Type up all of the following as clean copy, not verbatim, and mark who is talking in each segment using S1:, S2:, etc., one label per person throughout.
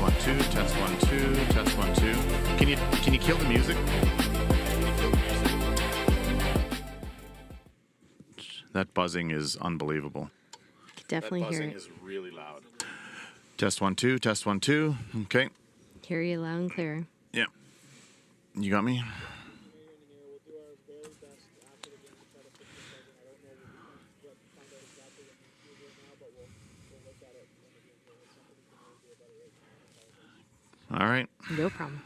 S1: 1 2. Test 1 2. Test 1 2. Can you kill the music? That buzzing is unbelievable.
S2: Could definitely
S1: That
S2: hear
S1: buzzing
S2: it.
S1: is really loud. Test 1 2. Test 1 2. Okay.
S2: Hear you loud and clear.
S1: Yeah. You got me? All right.
S2: No problem.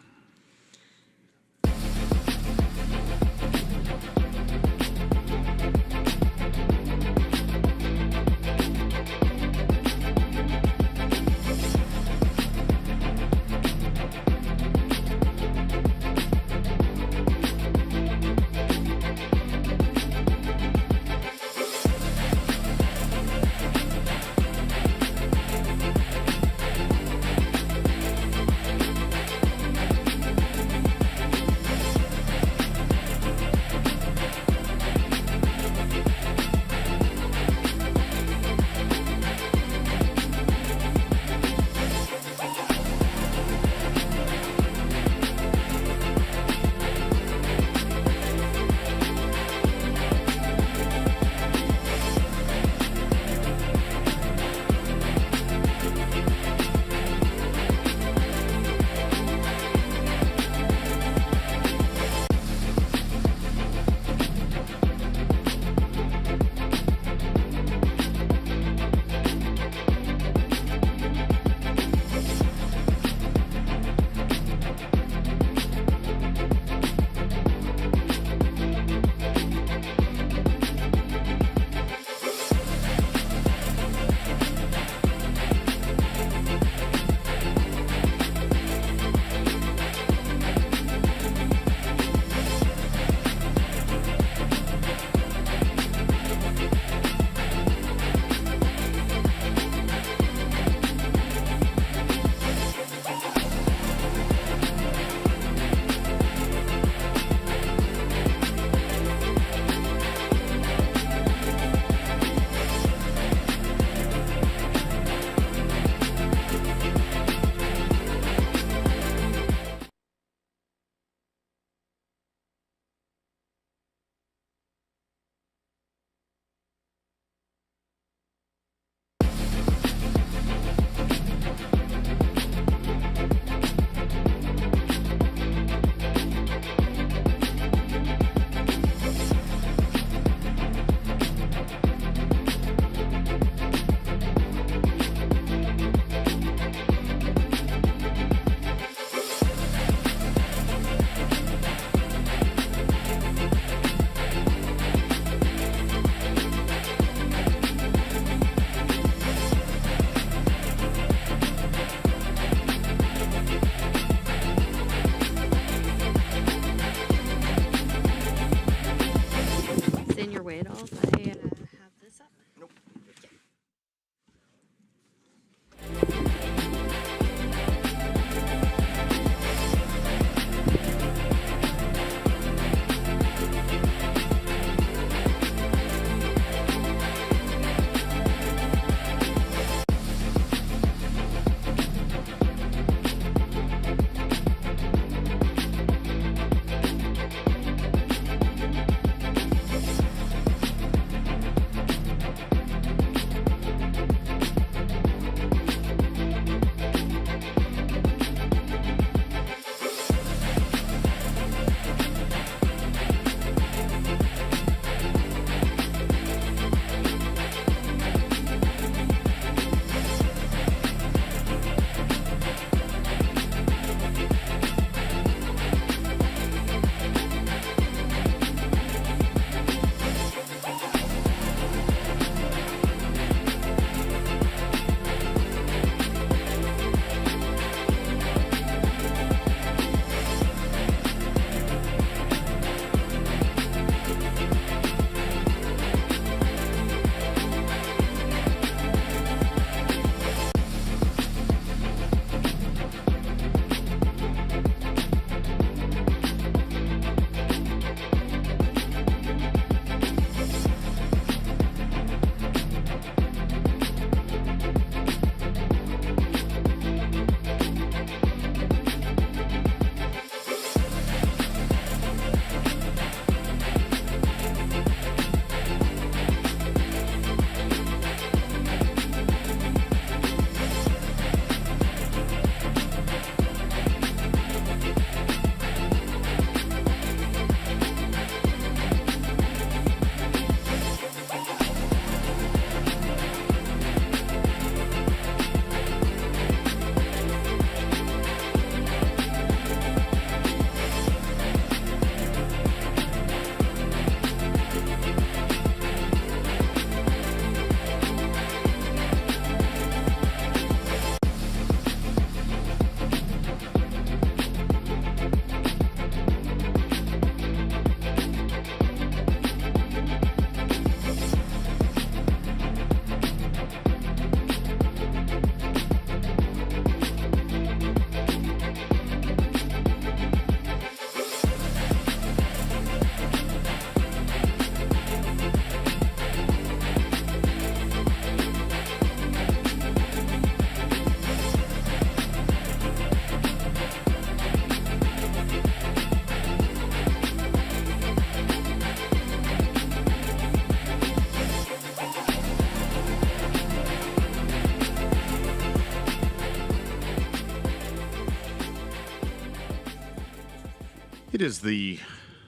S1: It is the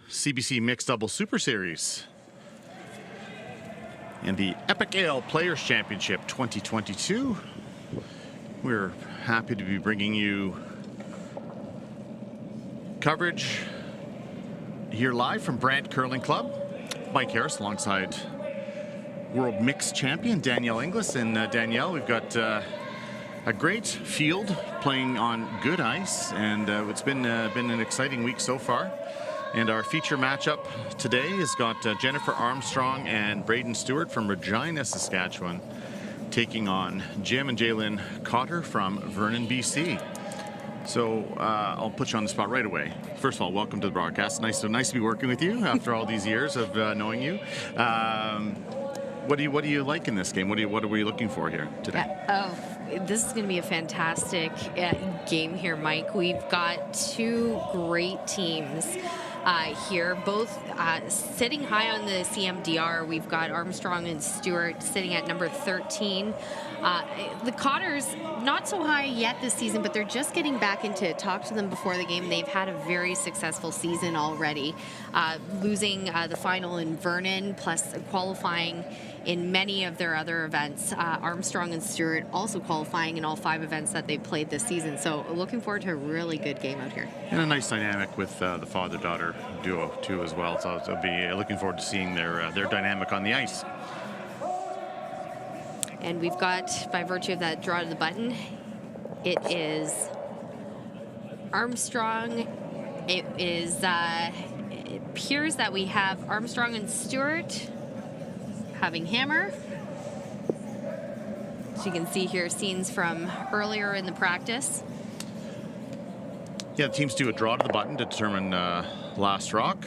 S1: CBC Mixed Double Super Series and the Eppic Ale Players Championship 2022. We're happy to be bringing you coverage here live from Brant Curling Club. Mike Harris alongside World Mixed Champion Danielle Inglis. And Danielle, we've got a great field playing on good ice, and it's been an exciting week so far. And our feature matchup today has got Jennifer Armstrong and Braden Stewart from Regina, Saskatchewan, taking on Jim and Jalen Cotter from Vernon, BC. So I'll put you on the spot right away. First of all, welcome to the broadcast. Nice to be working with you after all these years of knowing you. What do you like in this game? What are we looking for here today?
S2: This is going to be a fantastic game here, Mike. We've got two great teams here, both sitting high on the CMDR. We've got Armstrong and Stewart sitting at number 13. The Cotters, not so high yet this season, but they're just getting back into it. Talk to them before the game. They've had a very successful season already, losing the final in Vernon, plus qualifying in many of their other events. Armstrong and Stewart also qualifying in all 5 events that they've played this season. So looking forward to a really good game out here.
S1: And a nice dynamic with the father-daughter duo too as well. So I'll be looking forward to seeing their dynamic on the ice.
S2: And we've got, by virtue of that draw to the button, it is Armstrong. It appears that we have Armstrong and Stewart having hammer. So you can see here scenes from earlier in the practice.
S1: Yeah, the teams do a draw to the button to determine last rock.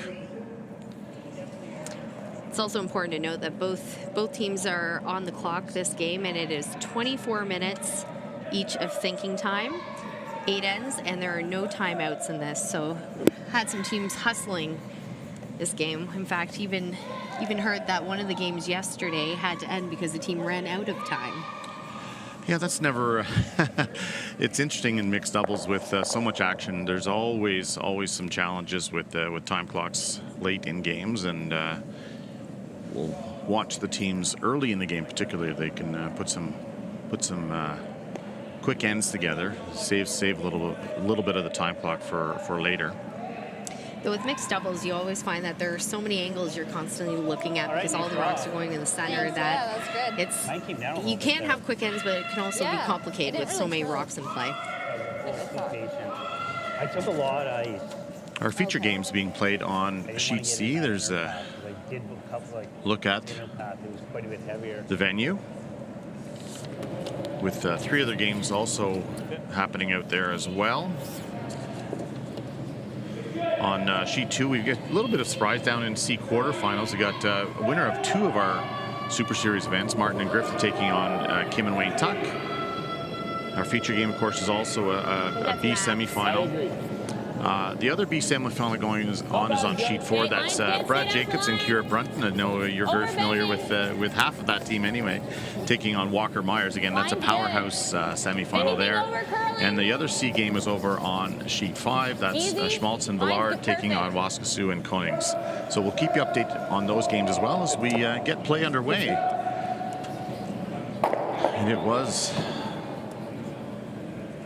S2: It's also important to note that both teams are on the clock this game, and it is 24 minutes each of thinking time, 8 ends, and there are no timeouts in this. So had some teams hustling this game. In fact, even heard that one of the games yesterday had to end because the team ran out of time.
S1: Yeah, that's never. It's interesting in mixed doubles with so much action. There's always some challenges with time clocks late in games, and we'll watch the teams early in the game, particularly if they can put some quick ends together, save a little bit of the time clock for later.
S2: Though with mixed doubles, you always find that there are so many angles you're constantly looking at because all the rocks are going in the center that it's you can't have quick ends, but it can also be complicated with so many rocks in play.
S3: I took a lot of ice.
S1: Our feature games being played on sheet C. There's a look at the venue with 3 other games also happening out there as well. On sheet 2, we get a little bit of surprise down in C quarterfinals. We got a winner of 2 of our Super Series events, Martin and Griffith taking on Kim and Wayne Tuck. Our feature game, of course, is also a B semifinal. The other B semifinal going on is on sheet 4. That's Brad Jacobs and Kira Brunton. I know you're very familiar with half of that team anyway, taking on Walker Myers. Again, that's a powerhouse semifinal there. And the other C game is over on sheet 5. That's Schmaltz and Villard taking on Waskesiu and Konings. So we'll keep you updated on those games as well as we get play underway. And it was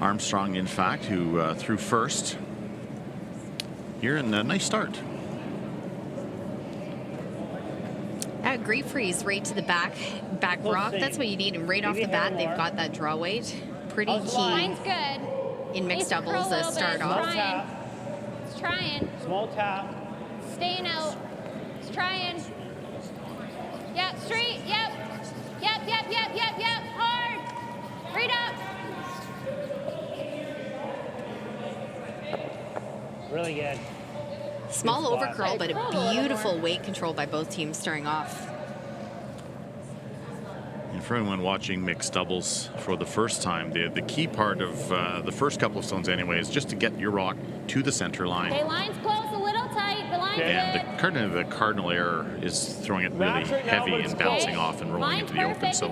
S1: Armstrong, in fact, who threw first here, and a nice start.
S2: Great freeze right to the back rock. That's what you need, and right off the bat, they've got that draw weight. Pretty key in mixed doubles to start off.
S4: It's trying.
S3: Small tap.
S4: Staying out. It's trying. Yep, straight. Yep. Yep. Hard. Right up.
S3: Really good.
S2: Small overcurl, but a beautiful weight control by both teams starting off.
S1: And for anyone watching mixed doubles for the first time, the key part of the first couple of stones anyway is just to get your rock to the center line.
S4: Okay, line's close, a little tight. The line's
S1: And the cardinal error is throwing it really heavy and bouncing off and rolling into the open. So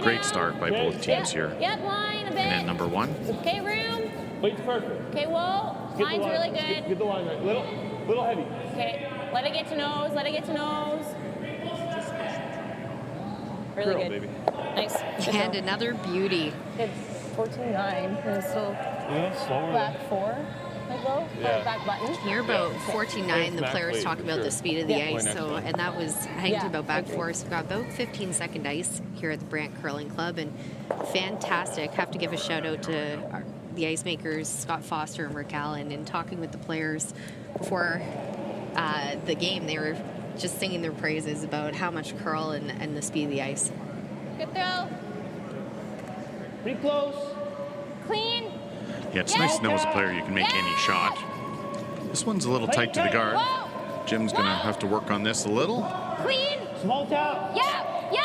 S1: great start by both teams here.
S4: Yep, line a bit.
S1: And then number 1.
S4: Okay, room.
S3: Weight's perfect.
S4: Okay, whoa. Line's really good.
S3: Get the line right. Little.
S5: Little heavy.
S4: Okay. Let it get to nose. Let it get to nose. Really
S5: Girl,
S4: good.
S5: baby.
S4: Nice. Good
S2: And
S4: throw.
S2: another beauty.
S4: It's 14-9. And it's still
S5: Yeah, slower.
S4: back 4. Like low.
S5: Yeah.
S4: Or back button.
S2: Here about 14.9, the
S5: Back
S2: players
S5: weight,
S2: talk
S5: for
S2: about
S5: sure.
S2: the speed of the
S4: Yeah.
S2: ice.
S5: Next
S2: So,
S5: one.
S2: and that was hanging
S4: Yeah,
S2: to about back
S4: I agree.
S2: 4. So we've got about 15-second ice here at the Brant Curling Club, and fantastic. Have to give a shout out to the ice makers, Scott Foster and Rick Allen, and talking with the players before the game. They were just singing their praises about how much curl and the speed of the ice.
S4: Good throw.
S3: Pretty close.
S4: Clean.
S1: Yeah, it's nice to know as a player you can make any shot. This one's a little tight to the guard.
S4: Whoa.
S1: Jim's going to have to work on this a little.
S4: Clean.
S3: Small tap.
S4: Yep. Yep.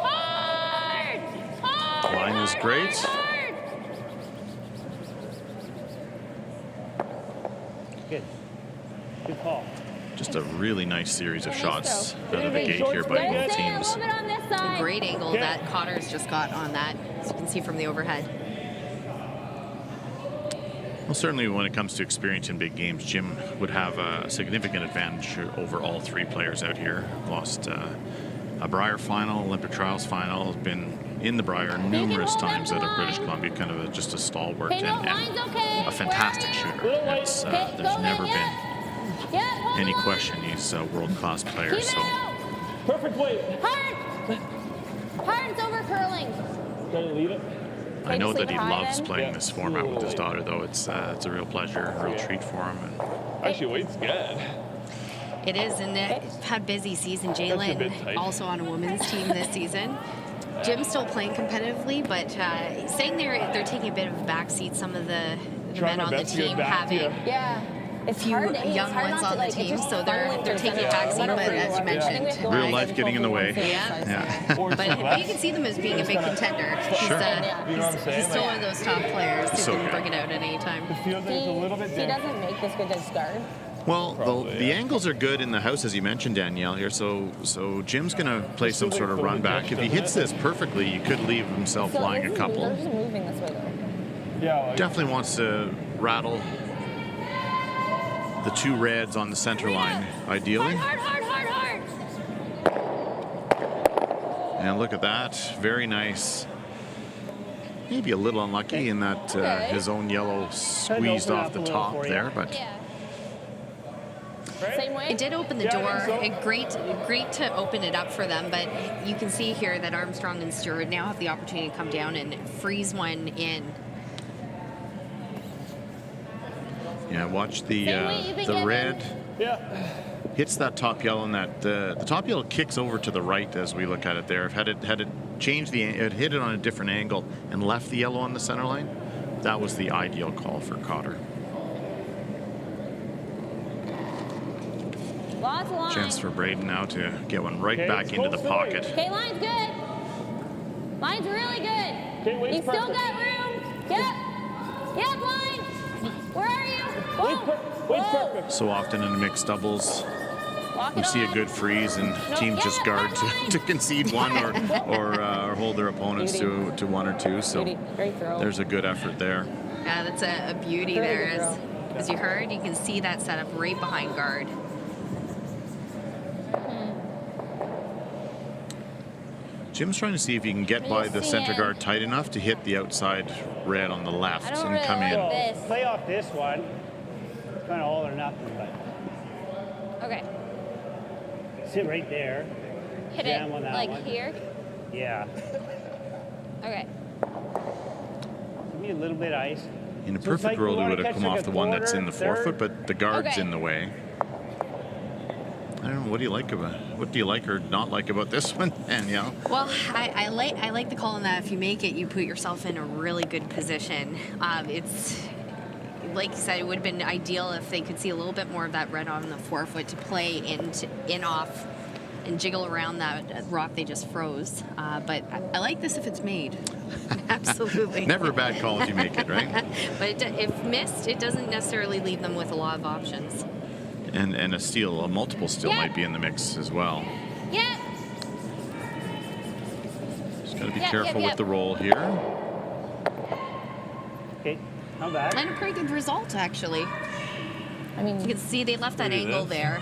S4: Hard. Hard.
S1: Line is
S4: hard,
S1: great.
S4: Hard.
S3: Good. Good call.
S1: Just a really nice series of
S4: Nice
S1: shots
S4: throw.
S1: out of the gate here by
S4: Let it
S1: both
S4: stay a
S1: teams.
S4: little bit on this side.
S2: Great angle
S3: Okay.
S2: that Cotter's just got on that, as you can see from the overhead.
S1: Well, certainly when it comes to experience in big games, Jim would have a significant advantage over all three players out here. Lost a Brier final, Olympic Trials final, has been in the Brier numerous
S4: hold
S1: times
S4: down
S1: out
S4: the
S1: of British
S4: line.
S1: Columbia, kind of just a stalwart
S4: Okay, no,
S1: and
S4: line's okay.
S1: a fantastic
S4: Where are you?
S1: shooter.
S3: Little light.
S1: It's,
S4: Okay,
S1: there's
S4: go
S1: never
S4: in,
S1: been
S4: Yep, hold
S1: any
S4: the line.
S1: question he's a world-class player.
S4: Keep
S1: So
S4: it out.
S3: Perfect weight.
S4: Hard. Hard. It's over curling.
S3: Gotta leave it.
S1: I know
S4: just leave
S1: that he
S4: it high
S1: loves
S4: then?
S1: playing
S5: Yeah.
S1: this format with his daughter, though. It's a real pleasure, a real treat for him. And
S5: Actually, weight's good.
S2: It is, and they've had busy season.
S5: That's a bit
S2: Jalen
S5: tight.
S2: also on a women's team this season. Jim's still playing competitively, but saying they're taking a bit of a backseat. Some of the
S5: Trying
S2: men
S5: my
S2: on the
S5: best to get
S2: team
S5: back to you.
S2: having
S4: Yeah. It's
S2: few
S4: hard to aim.
S2: young
S4: It's hard
S2: ones
S4: not
S2: on
S4: to,
S2: the
S4: like,
S2: team,
S4: it's just
S2: so they're
S4: funneling
S2: taking
S4: through
S2: a
S4: the
S2: backseat.
S4: center.
S2: But as you
S4: I think we
S2: mentioned,
S4: have to
S1: Real
S4: line
S1: life
S4: and
S1: getting in the
S4: hold
S1: way.
S4: one
S2: Yeah.
S4: side,
S1: Yeah.
S4: so-
S5: Or
S2: but
S5: something.
S2: you can see them as being a big contender.
S1: Sure.
S4: Yeah.
S5: You know what I'm saying?
S2: He's still
S5: Like,
S2: one of those top players who
S1: So
S2: can
S1: good.
S2: bring it out at any time.
S5: the field is a little bit
S4: He
S5: different.
S4: doesn't make this good as guard.
S1: Well,
S5: Probably,
S1: the
S5: yeah.
S1: angles are good in the house, as you mentioned, Danielle, here. So Jim's going to play some
S5: Feels
S1: sort of
S5: like
S1: run
S5: a little
S1: back.
S5: bit
S1: If he
S5: just,
S1: hits
S5: doesn't
S1: this perfectly, you could leave himself
S4: So
S1: flying
S4: this
S1: a
S4: is-
S1: couple.
S4: They're just moving this way though.
S5: Yeah, like,
S1: Definitely wants to rattle the two reds on the center line, ideally.
S4: Hard, hard, hard, hard, hard.
S1: And look at that. Very nice. Maybe a little unlucky in that
S4: Okay.
S1: his own yellow squeezed
S3: open
S1: off
S3: up
S1: the
S3: a little
S1: top
S3: for you.
S1: there, but
S4: Yeah. Same way.
S2: It did open the
S5: Yeah, I
S2: door.
S5: think so.
S2: Great to open it up for them, but you can see here that Armstrong and Stewart now have the opportunity to come down and freeze one in.
S1: yeah, watch the
S4: Same way you've been
S1: the
S4: given.
S1: red
S5: yeah.
S1: hits that top yellow, and that the top yellow kicks over to the right as we look at it there. If had it changed it hit it on a different angle and left the yellow on the center line, that was the ideal call for Cotter.
S4: Lots of line.
S1: Chance for Braden now to get one right
S5: Okay,
S1: back
S5: it's
S1: into the
S5: close
S1: pocket.
S4: Okay, line's good. Line's really good.
S5: Okay, weight's
S4: You still
S5: perfect.
S4: got room. Yep. Yep, line. Where are you?
S5: Weight's
S4: Whoa.
S5: perfect.
S1: So often in mixed doubles,
S4: Lock
S1: we
S4: it
S1: see a
S4: on.
S1: good freeze and
S4: No,
S1: teams just
S4: yeah,
S1: guard
S4: hard line.
S1: to concede one or hold their opponents
S4: Beauty.
S1: to one or two. So
S4: Beauty. Great throw.
S1: there's a good effort there.
S2: Yeah, that's a beauty
S4: Very
S2: there.
S4: good
S2: As you heard, you can see that setup right behind guard.
S1: Jim's trying to see if he can get by the center
S4: seeing?
S1: guard tight enough to hit the outside red on the left
S4: I don't
S1: and
S4: really
S1: come
S4: like
S1: in.
S4: it. This.
S3: Play off this one. It's kind of all or nothing, but
S4: Okay.
S3: sit right there.
S4: Hit
S3: Jam
S4: it
S3: on that
S4: like
S3: one.
S4: here.
S3: Yeah.
S4: Okay.
S3: Give me a little bit of ice.
S1: In a
S3: So it's
S1: perfect
S3: like you
S1: world, he
S3: wanna
S1: would have
S3: catch
S1: come
S3: like
S1: off
S3: a
S1: the one that's
S3: quarter,
S1: in the
S3: third.
S1: forefoot, but the guard's
S4: Okay.
S1: in the way. I don't know. What do you like or not like about this one, Danielle?
S2: Well, I like the call on that. If you make it, you put yourself in a really good position. It's like you said, it would have been ideal if they could see a little bit more of that red on the forefoot to play in off and jiggle around that rock they just froze. But I like this if it's made. Absolutely.
S1: Never a bad call if you make it, right?
S2: But if missed, it doesn't necessarily leave them with a lot of options.
S1: And a steal, a multiple steal
S4: Yeah.
S1: might be in the mix as well.
S4: Yep.
S1: Just got to be
S4: Yep,
S1: careful
S4: yep,
S1: with the roll here.
S3: Okay, come back.
S2: And a pretty good result, actually.
S6: I mean,
S2: You can see they left that
S5: Look at
S2: angle
S5: this.
S2: there.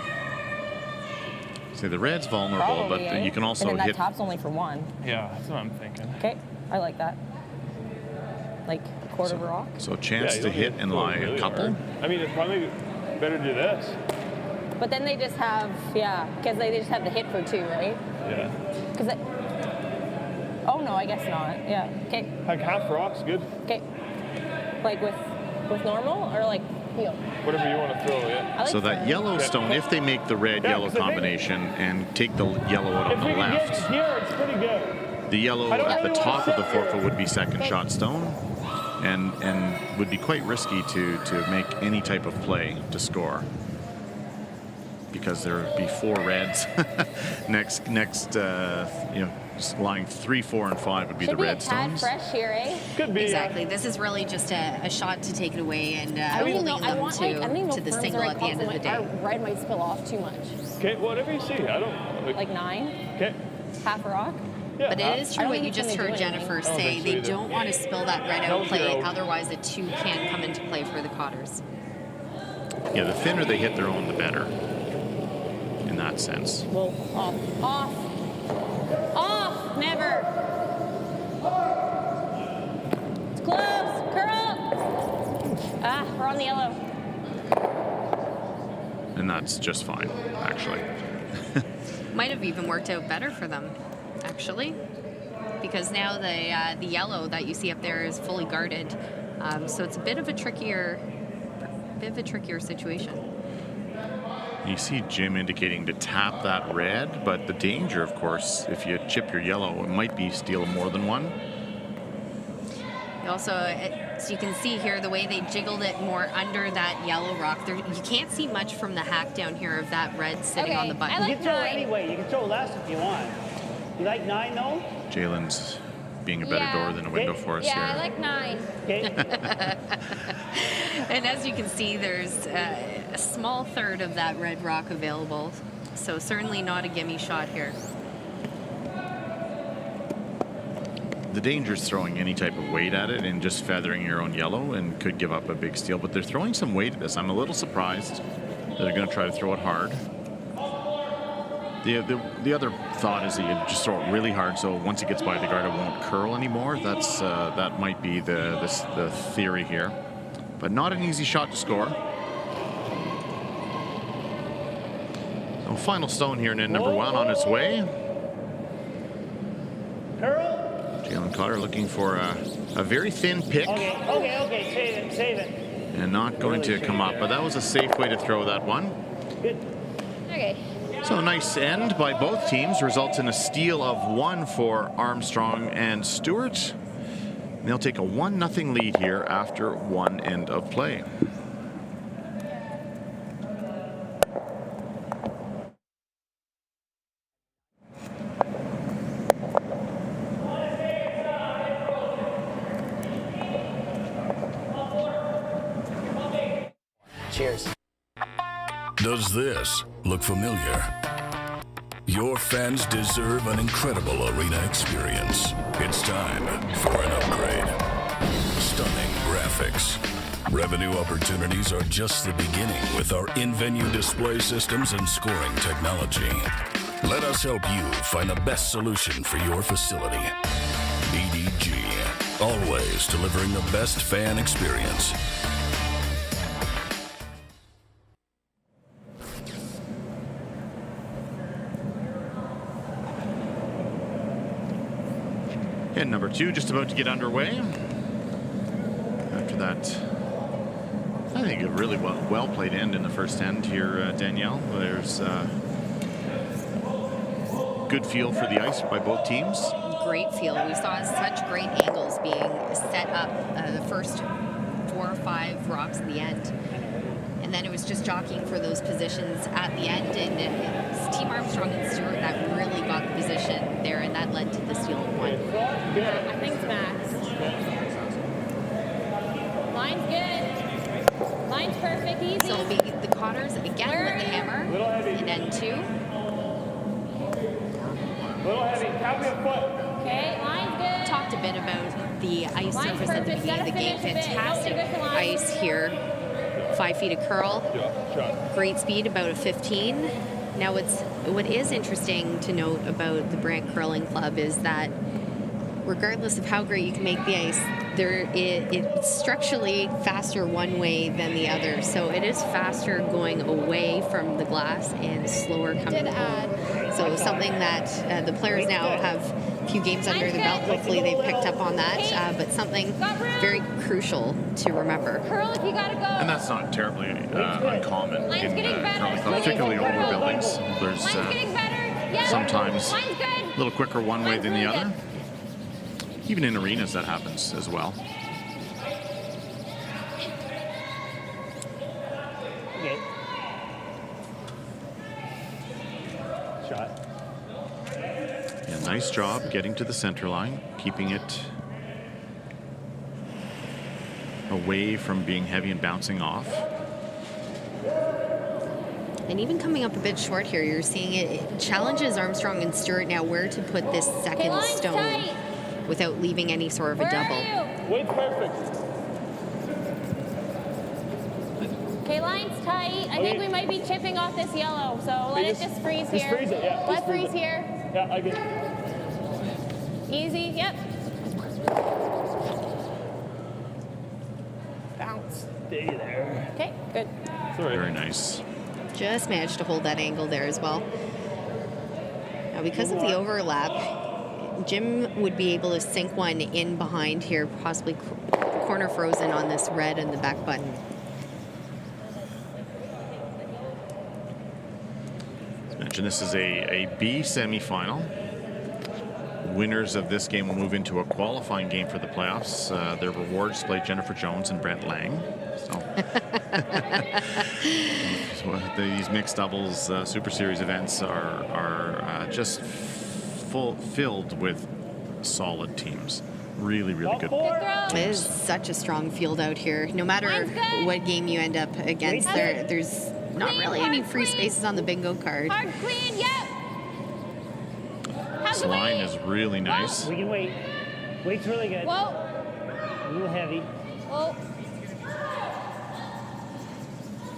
S1: See, the red's vulnerable,
S6: probably,
S1: but you can also
S6: and then
S1: hit.
S6: that top's only for one.
S5: Yeah, that's what I'm thinking.
S6: Okay, I like that. Like a quarter of a rock.
S1: So a chance
S5: you
S1: to
S5: don't
S1: hit
S5: need
S1: and
S5: to go
S1: lie
S5: really
S1: a couple.
S5: hard. I mean, it's probably better to do this.
S6: But then they just have, yeah, because they just have the hit for two, right?
S5: Yeah.
S6: Because oh no, I guess not. Yeah. Okay.
S5: Like half rock's good.
S6: Okay. Like with normal or like heel?
S5: Whatever you want to throw, yeah.
S6: I like
S1: So that
S6: firm.
S1: yellow stone, if they make the red-yellow
S5: 'cause I think-
S1: combination and take the yellow out
S5: If
S1: on
S5: we
S1: the
S5: can get
S1: left,
S5: here, it's pretty good.
S1: the yellow
S5: I don't
S1: at the
S5: really
S1: top
S5: wanna
S1: of the
S5: sit here.
S1: forfeit would be second shot stone, and would be quite risky to make any type of play to score, because there would be 4 reds. next line 3, 4, and 5 would be
S6: Should
S1: the
S6: be
S1: red
S6: a tad
S1: stones.
S6: fresh here, eh?
S5: Could be.
S2: Exactly. This is really just a shot to take it away and
S6: I don't even
S2: holding
S6: know. I
S2: them
S6: want like I don't even know
S2: to
S6: if
S2: the
S6: firm's
S2: single
S6: right
S2: at the end of the
S6: call, so
S2: day.
S6: our red might spill off too much.
S5: Okay, whatever you see. I don't.
S6: Like 9,
S5: Okay.
S6: half a rock.
S5: Yeah.
S2: But it is
S6: I
S2: true
S6: don't
S2: what
S6: think
S2: you
S6: it's
S2: just
S6: gonna
S2: heard
S6: do anything.
S2: Jennifer
S5: I don't
S2: say.
S5: think so
S2: They
S5: either.
S2: don't want to spill that red
S5: No
S2: out play,
S5: zero.
S2: otherwise the 2 can come into play for the Cotters.
S1: Yeah, the thinner they hit their own, the better. In that sense.
S6: Well, off, never. It's close, curl. Ah, we're on the yellow.
S1: And that's just fine, actually.
S2: Might have even worked out better for them, actually, because now the yellow that you see up there is fully guarded, so it's a bit of a trickier situation.
S1: You see Jim indicating to tap that red, but the danger, of course, if you chip your yellow, it might be steal more than one.
S2: You also, so you can see here the way they jiggled it more under that yellow rock. There, you can't see much from the hack down here of that red sitting
S6: Okay,
S2: on the button.
S6: I
S3: You
S6: like
S3: can throw
S6: 9.
S3: anyway. You can throw less if you want. You like 9 though?
S1: Jalen's being a better
S6: Yeah.
S1: door than a window for us
S6: Yeah,
S1: here.
S6: I like 9.
S3: Okay.
S2: And as you can see, there's a small third of that red rock available, so certainly not a gimme shot here.
S1: The danger is throwing any type of weight at it and just feathering your own yellow, and could give up a big steal. But they're throwing some weight at this. I'm a little surprised that they're going to try to throw it hard. The other thought is that you just throw it really hard, so once it gets by the guard, it won't curl anymore. That's that might be the theory here, but not an easy shot to score. So final stone here, and then number 1 on its way.
S3: Curl?
S1: Jalen Cotter looking for a very thin pick,
S3: Okay. Save it.
S1: and not going to come up, but that was a safe way to throw that one.
S3: Good.
S6: Okay.
S1: So a nice end by both teams results in a steal of 1 for Armstrong and Stewart. And they'll take a 1-0 lead here after 1 end of play.
S7: Cheers.
S8: Does this look familiar? Your fans deserve an incredible arena experience. It's time for an upgrade. Stunning graphics. Revenue opportunities are just the beginning with our in-venue display systems and scoring technology. Let us help you find the best solution for your facility. BDG, always delivering the best fan experience.
S1: And number 2 just about to get underway. After that, I think a really well played end in the first end here, Danielle. There's good feel for the ice by both teams.
S2: Great feel. We saw such great angles being set up the first 4 or 5 rocks at the end. And then it was just jockeying for those positions at the end. And it's Team Armstrong and Stewart that really got the position there, and that led to the steal of 1.
S6: Yeah, I think it's Max. Line's good. Line's perfect, easy.
S2: So it'll be the Cotters again with the hammer
S5: Little heavy.
S2: in end 2.
S5: Little heavy. Tap your foot.
S6: Okay, line's good.
S2: Talked a bit about the ice
S6: Line's
S2: surface at the
S6: perfect.
S2: beginning of the
S6: Gotta
S2: game.
S6: finish a bit.
S2: Fantastic
S6: Don't be good for line.
S2: ice here 5 feet of curl.
S5: Yeah, shot.
S2: Great speed, about a 15. Now, what is interesting to note about the Brant Curling Club is that regardless of how great you can make the ice, it's structurally faster one way than the other. So it is faster going away from the glass and slower coming home. So something that the players now have a few games under their belt. Hopefully they've picked up on that, but something very crucial to remember.
S6: Curl if you gotta go.
S1: And that's not terribly uncommon in curling clubs, particularly older buildings. There's
S6: Line's getting better. Yeah.
S1: sometimes
S6: Line's good.
S1: a little quicker one way
S6: Line's
S1: than the
S6: really
S1: other.
S6: good.
S1: Even in arenas, that happens as well.
S3: Okay. Shot.
S1: Yeah, nice job getting to the center line, keeping it away from being heavy and bouncing off.
S2: And even coming up a bit short here, you're seeing it challenges Armstrong and Stewart now where to put this second
S6: line's
S2: stone
S6: tight.
S2: without leaving any sort of a
S6: Where
S2: double.
S6: are you?
S5: Weight's perfect.
S6: Okay, line's tight. I think we might be chipping off this yellow, so let it just freeze here.
S5: Just freeze it, yeah.
S6: Let's
S5: Just freeze
S6: freeze
S5: it.
S6: here.
S5: Yeah, I get
S6: Easy, yep. Bounce.
S3: Stay there.
S6: Okay, good.
S5: It's all right.
S1: Very nice.
S2: Just managed to hold that angle there as well. Now, because of the overlap, Jim would be able to sink one in behind here, possibly corner frozen on this red and the back button.
S1: As mentioned, this is a B semifinal. Winners of this game will move into a qualifying game for the playoffs. Their rewards play Jennifer Jones and Brent Lang. So, so these mixed doubles Super Series events are just filled with solid teams. Really, really good.
S6: Good throw.
S2: It is such a strong field out here. No matter
S6: Mine's good.
S2: what game you end up against, there's not really any free spaces on the bingo card.
S6: Hard clean, yep. How's
S1: This
S6: the
S1: line
S6: weight?
S1: is really nice.
S3: We can wait. Weight's really good.
S6: Whoa.
S3: A little heavy.
S6: Whoa.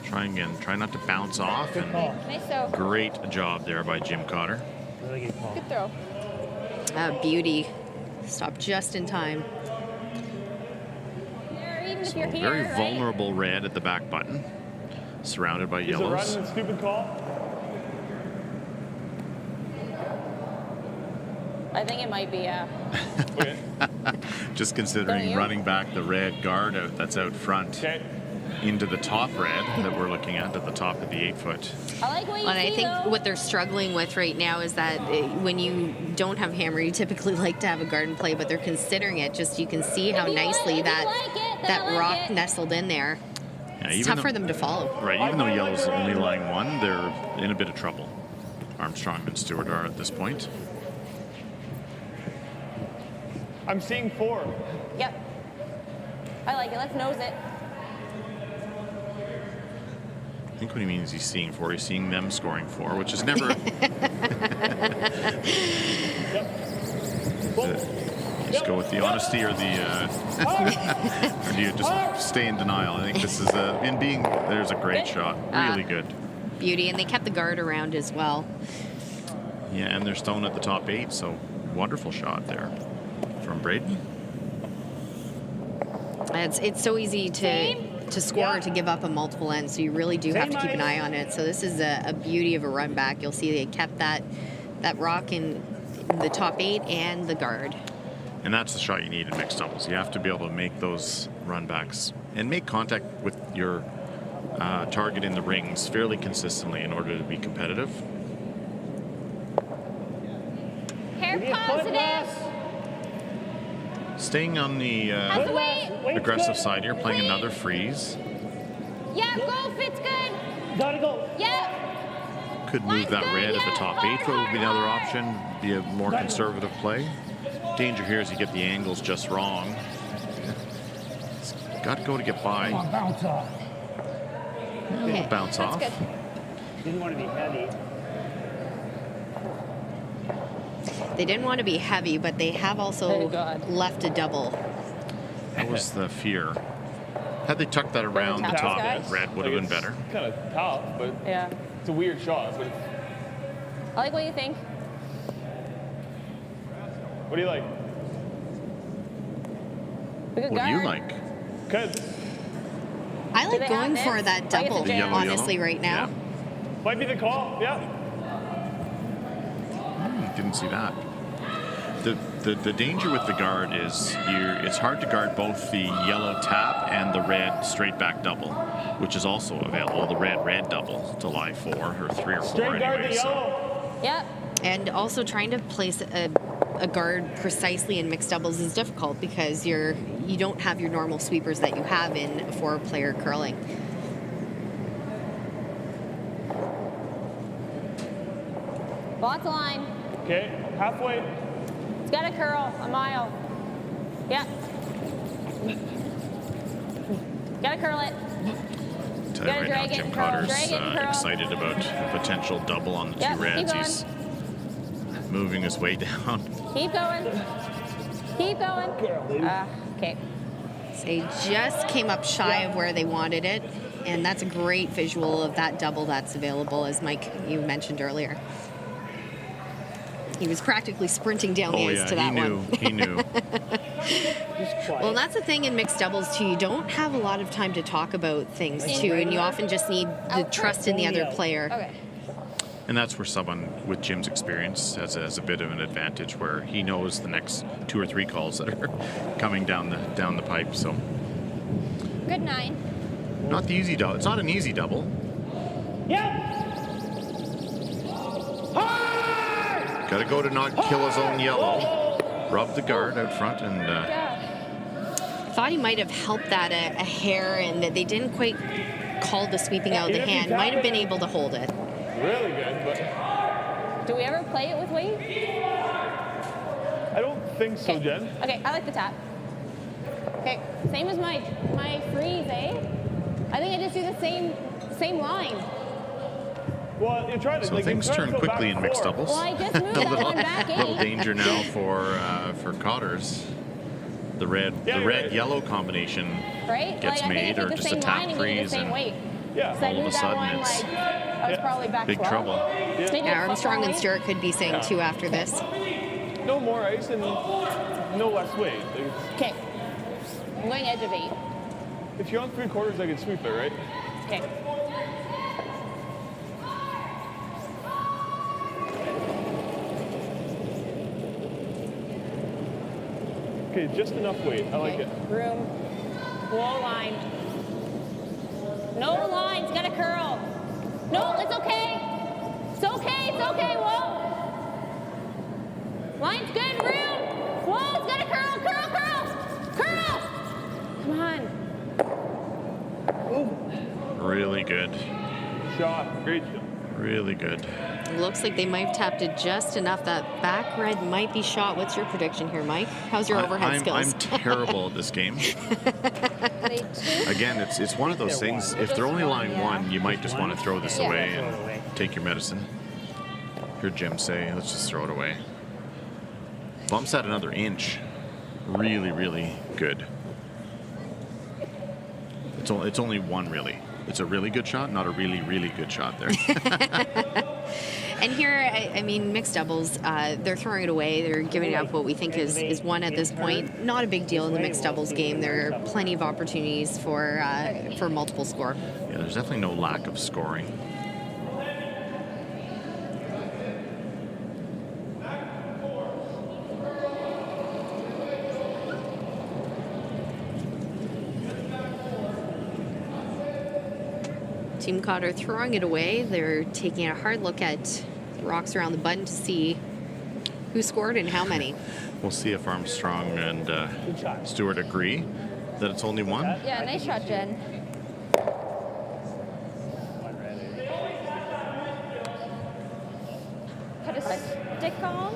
S1: Try again. Try not to bounce off.
S3: Good call.
S1: And
S6: Nice throw.
S1: great job there by Jim Cotter.
S3: Really good call.
S6: Good throw.
S2: Beauty. Stopped just in time.
S6: There, even if
S1: So
S6: you're here,
S1: very
S6: right?
S1: vulnerable red at the back button, surrounded by
S5: Is it
S1: yellows.
S5: running a stupid call?
S6: I think it might be, yeah.
S5: Okay.
S1: Just
S6: Don't
S1: considering
S6: you?
S1: running back the red guard that's out front
S5: Okay.
S1: into the top red that we're looking at the top of the 8-foot.
S6: I like what you
S2: And
S6: see,
S2: I think
S6: though.
S2: what they're struggling with right now is that when you don't have hammer, you typically like to have a garden play, but they're considering it. Just you can see how
S6: If you want-
S2: nicely
S6: if you
S2: that
S6: like it, then
S2: that
S6: I like
S2: rock
S6: it.
S2: nestled in there.
S1: Yeah,
S2: It's tough for them to follow.
S1: Right, even though yellow's only line one, they're in a bit of trouble. Armstrong and Stewart are at this point.
S5: I'm seeing 4.
S6: Yep. I like it. Let's nose it.
S1: I think what he means he's seeing 4, he's seeing them scoring 4, which is never. Just go with the honesty or the. Or do you just stay in denial? I think this is there's a great shot. Really good.
S2: Beauty, and they kept the guard around as well.
S1: Yeah, and they're stone at the top 8, so wonderful shot there from Braden.
S2: It's so easy to score or to give up on multiple ends, so you really do have to keep an eye on it. So this is a beauty of a run back. You'll see they kept that rock in the top 8 and the guard.
S1: And that's the shot you need in mixed doubles. You have to be able to make those run backs and make contact with your target in the rings fairly consistently in order to be competitive.
S6: Hair
S3: Give me a foot
S6: positive.
S3: less.
S1: Staying on the
S6: How's the weight?
S3: Weight's
S1: aggressive
S3: good.
S1: side here, playing another freeze.
S6: Yeah, go. Fit's good.
S3: Gotta go.
S6: Yeah.
S1: Could move that red at the top 8 foot would be another option. Be a more conservative play. Danger here is you get the angles just wrong. It's got to go to get by.
S3: Come on, bounce off.
S1: It'll bounce
S6: That's
S1: off.
S6: good.
S3: Didn't want to be heavy.
S2: They didn't want to be heavy, but they have also
S6: Oh, God.
S2: left a double.
S1: That was the fear. Had they tucked that around the
S6: tap
S1: top,
S6: guys?
S1: red would have been better.
S5: Kind of tough, but
S6: Yeah.
S5: it's a weird shot. But
S6: I like what you think.
S5: what do you like?
S6: We could
S1: What do you
S6: guard.
S1: like?
S5: Because
S2: I
S6: Do
S2: like
S6: they
S2: going
S6: have
S2: for
S6: this?
S2: that
S6: I guess
S2: double,
S6: it's yellow,
S2: honestly, right now.
S5: might be the call. Yeah.
S1: Didn't see that. The danger with the guard is it's hard to guard both the yellow tap and the red straight back double, which is also available, the red double to lie 4 or 3 or 4
S5: Straight guard
S1: anyway.
S5: the
S1: So
S5: yellow.
S6: Yep.
S2: And also trying to place a guard precisely in mixed doubles is difficult because you don't have your normal sweepers that you have in 4-player curling.
S6: Lots of line.
S5: Okay, halfway.
S6: It's got to curl a mile. Yep. Got to curl it.
S1: tell you
S6: Gotta
S1: right now,
S6: drag it
S1: Jim
S6: and curl,
S1: Cotter's
S6: drag it and curl.
S1: excited about a potential double on the
S6: Yep,
S1: two
S6: keep
S1: reds.
S6: going.
S1: He's moving his way down.
S6: Keep going. Keep going. Okay.
S2: So they just came up shy of where they wanted it, and that's a great visual of that double that's available, as Mike, you mentioned earlier. He was practically sprinting down the
S1: Oh
S2: ice
S1: yeah,
S2: to that
S1: he knew.
S2: one.
S1: He knew.
S3: Just quiet.
S2: Well, that's the thing in mixed doubles too. You don't have a lot of time to talk about things too, and you often just need the trust in the other player.
S6: Okay.
S1: And that's where someone with Jim's experience has a bit of an advantage, where he knows the next 2 or 3 calls that are coming down the pipe. So
S6: Good 9.
S1: not the easy double. It's not an easy double.
S3: Yeah.
S1: Got to go to not kill his own yellow. Rub the guard out front, and
S2: Thought he might have helped that a hair, and that they didn't quite call the sweeping out of the hand. Might have been able to hold it.
S5: Really good, but
S6: Do we ever play it with weight?
S5: I don't think so,
S6: Okay.
S5: Jen.
S6: Okay, I like the tap. Okay, same as my freeze, eh? I think I just do the same line.
S5: Well, you're trying to.
S1: so
S5: like,
S1: things
S5: you're trying
S1: turn
S5: to go
S1: quickly
S5: back
S1: in mixed
S5: forth.
S1: doubles.
S6: Well, I just moved that one back
S1: Little
S6: in.
S1: danger now for Cotters. The red
S5: Yeah, you're right.
S1: yellow combination
S6: Right?
S1: gets
S6: like, I
S1: made,
S6: think
S1: or
S6: I
S1: just
S6: the
S1: a
S6: same
S1: tap
S6: line and give you the
S1: freeze,
S6: same
S1: and
S6: weight.
S5: Yeah.
S6: So I
S1: all of a
S6: moved that
S1: sudden
S6: one,
S1: it's
S6: like, I was probably back
S1: big
S6: 12.
S1: trouble.
S6: Just need to
S2: Yeah,
S6: flip
S2: Armstrong
S6: my
S2: and
S6: weight.
S2: Stewart could be saying too after this.
S5: No more ice and no less weight. Like,
S6: Okay. I'm going edge of 8.
S5: if you're on 3/4, I can sweep it, right?
S6: Okay.
S5: Okay, just enough weight. I like it.
S6: Room. Low line. No lines. Got to curl. No, it's okay. It's okay. It's okay. Whoa. Line's good. Room. Whoa, it's got to curl. Curl. Curl. Curl. Come on.
S1: Really good.
S5: Shot. Great shot.
S1: Really good.
S2: Looks like they might have tapped it just enough. That back red might be shot. What's your prediction here, Mike? How's your overhead
S1: I'm
S2: skills?
S1: terrible at this game. Again, it's one of those things. If they're only line 1, you might just want to throw this away
S3: Throw it
S1: and
S3: away.
S1: take your medicine. Heard Jim say, let's just throw it away. Bumps at another inch. Really, really good. It's only 1, really. It's a really good shot, not a really, really good shot there.
S2: And here, I mean, mixed doubles, they're throwing it away. They're giving up what we think is 1 at this point. Not a big deal in the mixed doubles game. There are plenty of opportunities for multiple score.
S1: Yeah, there's definitely no lack of scoring.
S2: Team Cotter throwing it away. They're taking a hard look at the rocks around the button to see who scored and how many.
S1: We'll see if Armstrong and
S3: Good shot.
S1: Stewart agree that it's only 1.
S6: Yeah, nice shot, Jen. Put a stick on.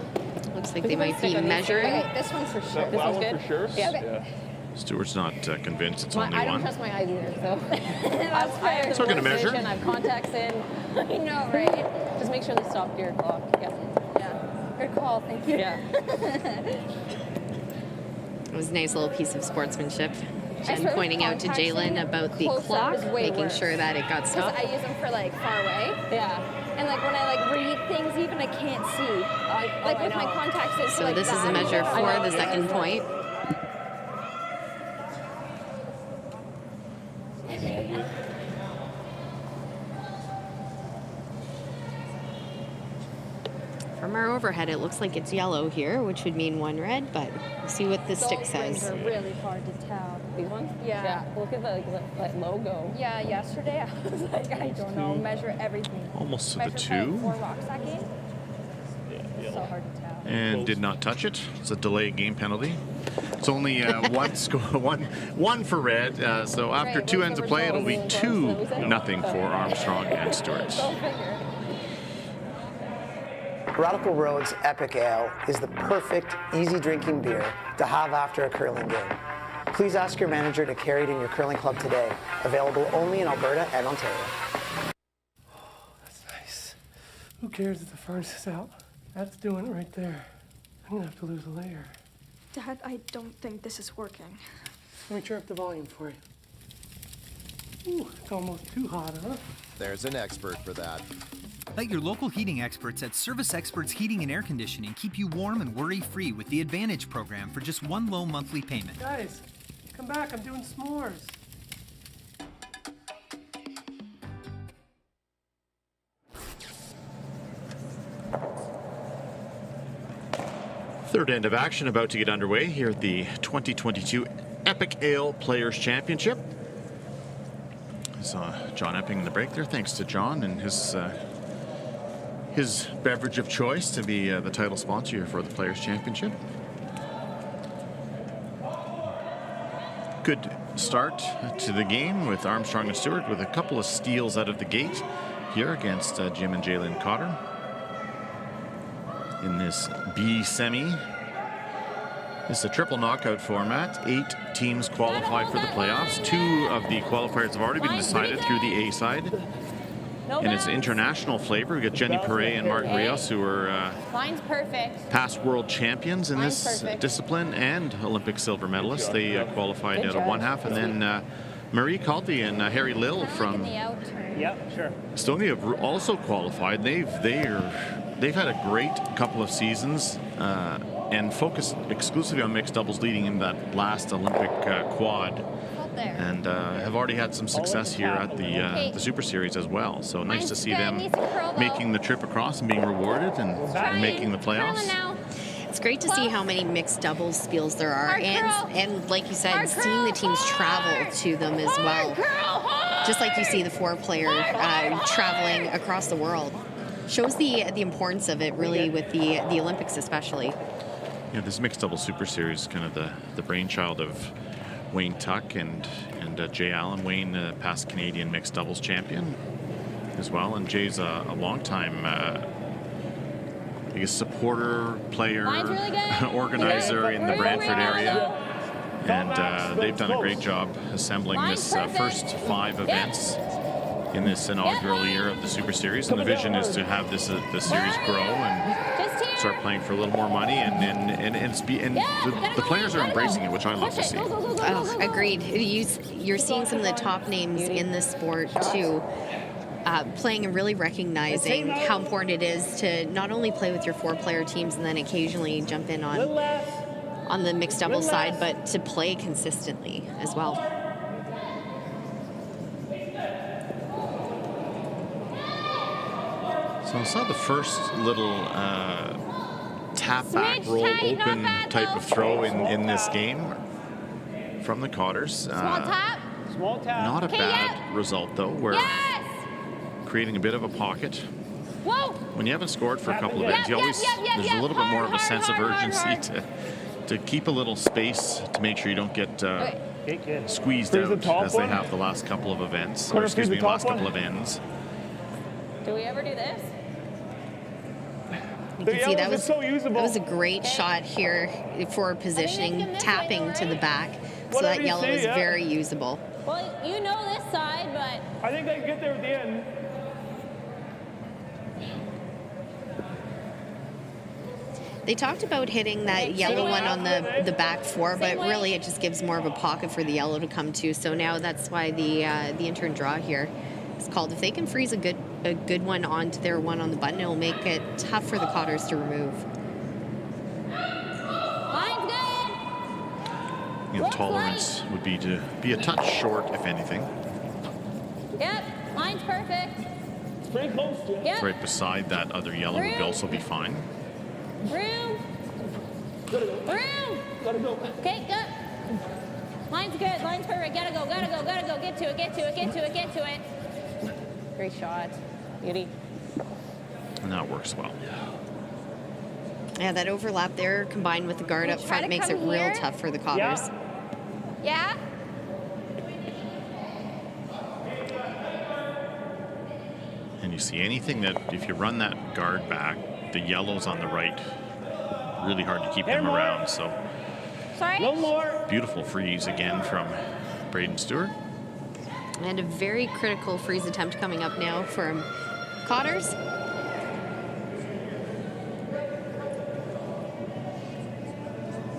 S2: Looks like they might be measuring.
S4: Okay, this one for sure.
S5: That
S6: This one's
S5: one
S6: good?
S5: for sure.
S6: Yeah.
S5: Yeah.
S1: Stewart's not convinced it's only
S4: I don't
S1: 1.
S4: trust my eyes either, so.
S6: I have
S1: So we're gonna measure?
S6: I have contacts in.
S4: I know, right?
S6: Just make sure they stop your clock. Yeah.
S4: Yeah. Good call, thank you.
S6: Yeah.
S2: It was a nice little piece of sportsmanship. Jen pointing out to Jalen about the clock, making sure that it got
S6: Because
S2: stopped.
S6: I use them for like far away.
S7: Yeah.
S6: And like when I like read things, even I can't see. Like with my contacts, it's
S2: So
S6: like
S2: this is
S6: that.
S2: a measure
S6: I
S2: for
S6: know.
S2: the second point. From our overhead, it looks like it's yellow here, which would mean 1 red, but we'll see what the stick
S6: Those rings
S2: says.
S6: are really hard to tell.
S7: These ones?
S6: Yeah.
S7: Yeah. Look at the like logo.
S6: Yeah, yesterday I was like, I don't know, measure everything.
S1: Almost to the
S6: Measure
S1: 2.
S6: 4 rocks that game. So hard to tell.
S1: And did not touch it. It's a delayed game penalty. It's only one for red. So after
S6: Right,
S1: 2
S6: what's
S1: ends
S6: the
S1: of play, it'll be
S6: result?
S1: 2-0 for Armstrong and Stewart.
S6: Go figure.
S9: Radical Road's Eppic Ale is the perfect, easy drinking beer to have after a curling game. Please ask your manager to carry it in your curling club today. Available only in Alberta and Ontario.
S10: That's nice. Who cares if the furnace is out? That's doing it right there. I'm gonna have to lose a layer.
S11: Dad, I don't think this is working.
S10: Let me turn up the volume for you. Ooh, it's almost too hot, huh?
S12: There's an expert for that.
S13: Let your local heating experts at Service Experts Heating and Air Conditioning keep you warm and worry-free with the Advantage program for just 1 low monthly payment.
S10: Guys, come back, I'm doing s'mores.
S1: Third end of action about to get underway here at the 2022 Epic Ale Players Championship. I saw John Epping in the break there. Thanks to John and his beverage of choice to be the title sponsor here for the Players Championship. Good start to the game with Armstrong and Stewart with a couple of steals out of the gate here against Jim and Jalen Cotter. In this B semi. It's a triple knockout format. 8 teams qualified for the playoffs. 2 of the qualifiers have already been decided through the A side. And it's international flavor. We got Jenny Perret and Mark Rios, who are
S6: Mine's perfect.
S1: past world champions in
S6: Mine's
S1: this
S6: perfect.
S1: discipline and Olympic silver medalists. They qualified out of 1 half. And then Marie Calvi and Harry Lill from
S3: Yep, sure.
S1: Stoney have also qualified. They've had a great couple of seasons and focused exclusively on mixed doubles, leading in that last Olympic quad, and have already had some success here at the Super Series as well. So nice to see them making the trip across and being rewarded and making the playoffs.
S2: It's great to see how many mixed doubles spiels there are, and like you said, seeing the teams travel to them as well. Just like you see the 4-player traveling across the world. Shows the importance of it, really, with the Olympics especially.
S1: Yeah, this mixed double Super Series is kind of the brainchild of Wayne Tuck and Jay Allen. Wayne, past Canadian mixed doubles champion as well, and Jay's a long-time I guess supporter, player, organizer in the Brantford area. And they've done a great job assembling this first 5 events in this inaugural year of the Super Series. And the vision is to have the series grow and start playing for a little more money. And the players are embracing it, which I love to see.
S2: Oh, agreed. You're seeing some of the top names in the sport, too. Playing and really recognizing how important it is to not only play with your 4-player teams and then occasionally jump in on the mixed double side, but to play consistently as well.
S1: So I saw the first little tap back, roll open type of throw in this game from the Cotters.
S6: Small tap.
S3: Small tap.
S1: Not a bad result though. We're creating a bit of a pocket.
S6: Whoa.
S1: When you haven't scored for a couple of ends, you always there's a little bit more of a sense of urgency to keep a little space to make sure you don't get squeezed out as they have the last couple of events, or excuse me, last couple of ends.
S6: Do we ever do this?
S2: You can see that was a great shot here for positioning, tapping to the back, so that yellow is very usable.
S6: Well, you know this side, but
S5: I think they can get there at the end.
S2: They talked about hitting that yellow one on the back four, but really it just gives more of a pocket for the yellow to come to. So now that's why the intern draw here is called. If they can freeze a good one onto their one on the button, it'll make it tough for the Cotters to remove.
S1: Tolerance would be to be a touch short, if anything.
S6: Yep, line's perfect.
S5: It's pretty close to it.
S6: Yep.
S1: Right beside that other yellow would also be fine.
S6: Room.
S5: Gotta go.
S6: Room.
S5: Gotta go.
S6: Okay, good. Line's good. Line's perfect. Gotta go. Gotta go. Gotta go. Get to it. Get to it. Get to it. Get to it. Great shot. Beauty.
S1: And that works well.
S2: Yeah, that overlap there combined with the guard up front makes it real tough for the Cotters.
S6: Yeah.
S1: And you see anything that, if you run that guard back, the yellows on the right, really hard to keep them around. So,
S6: sorry. No more.
S1: Beautiful freeze again from Braden Stewart.
S2: And a very critical freeze attempt coming up now from Cotters.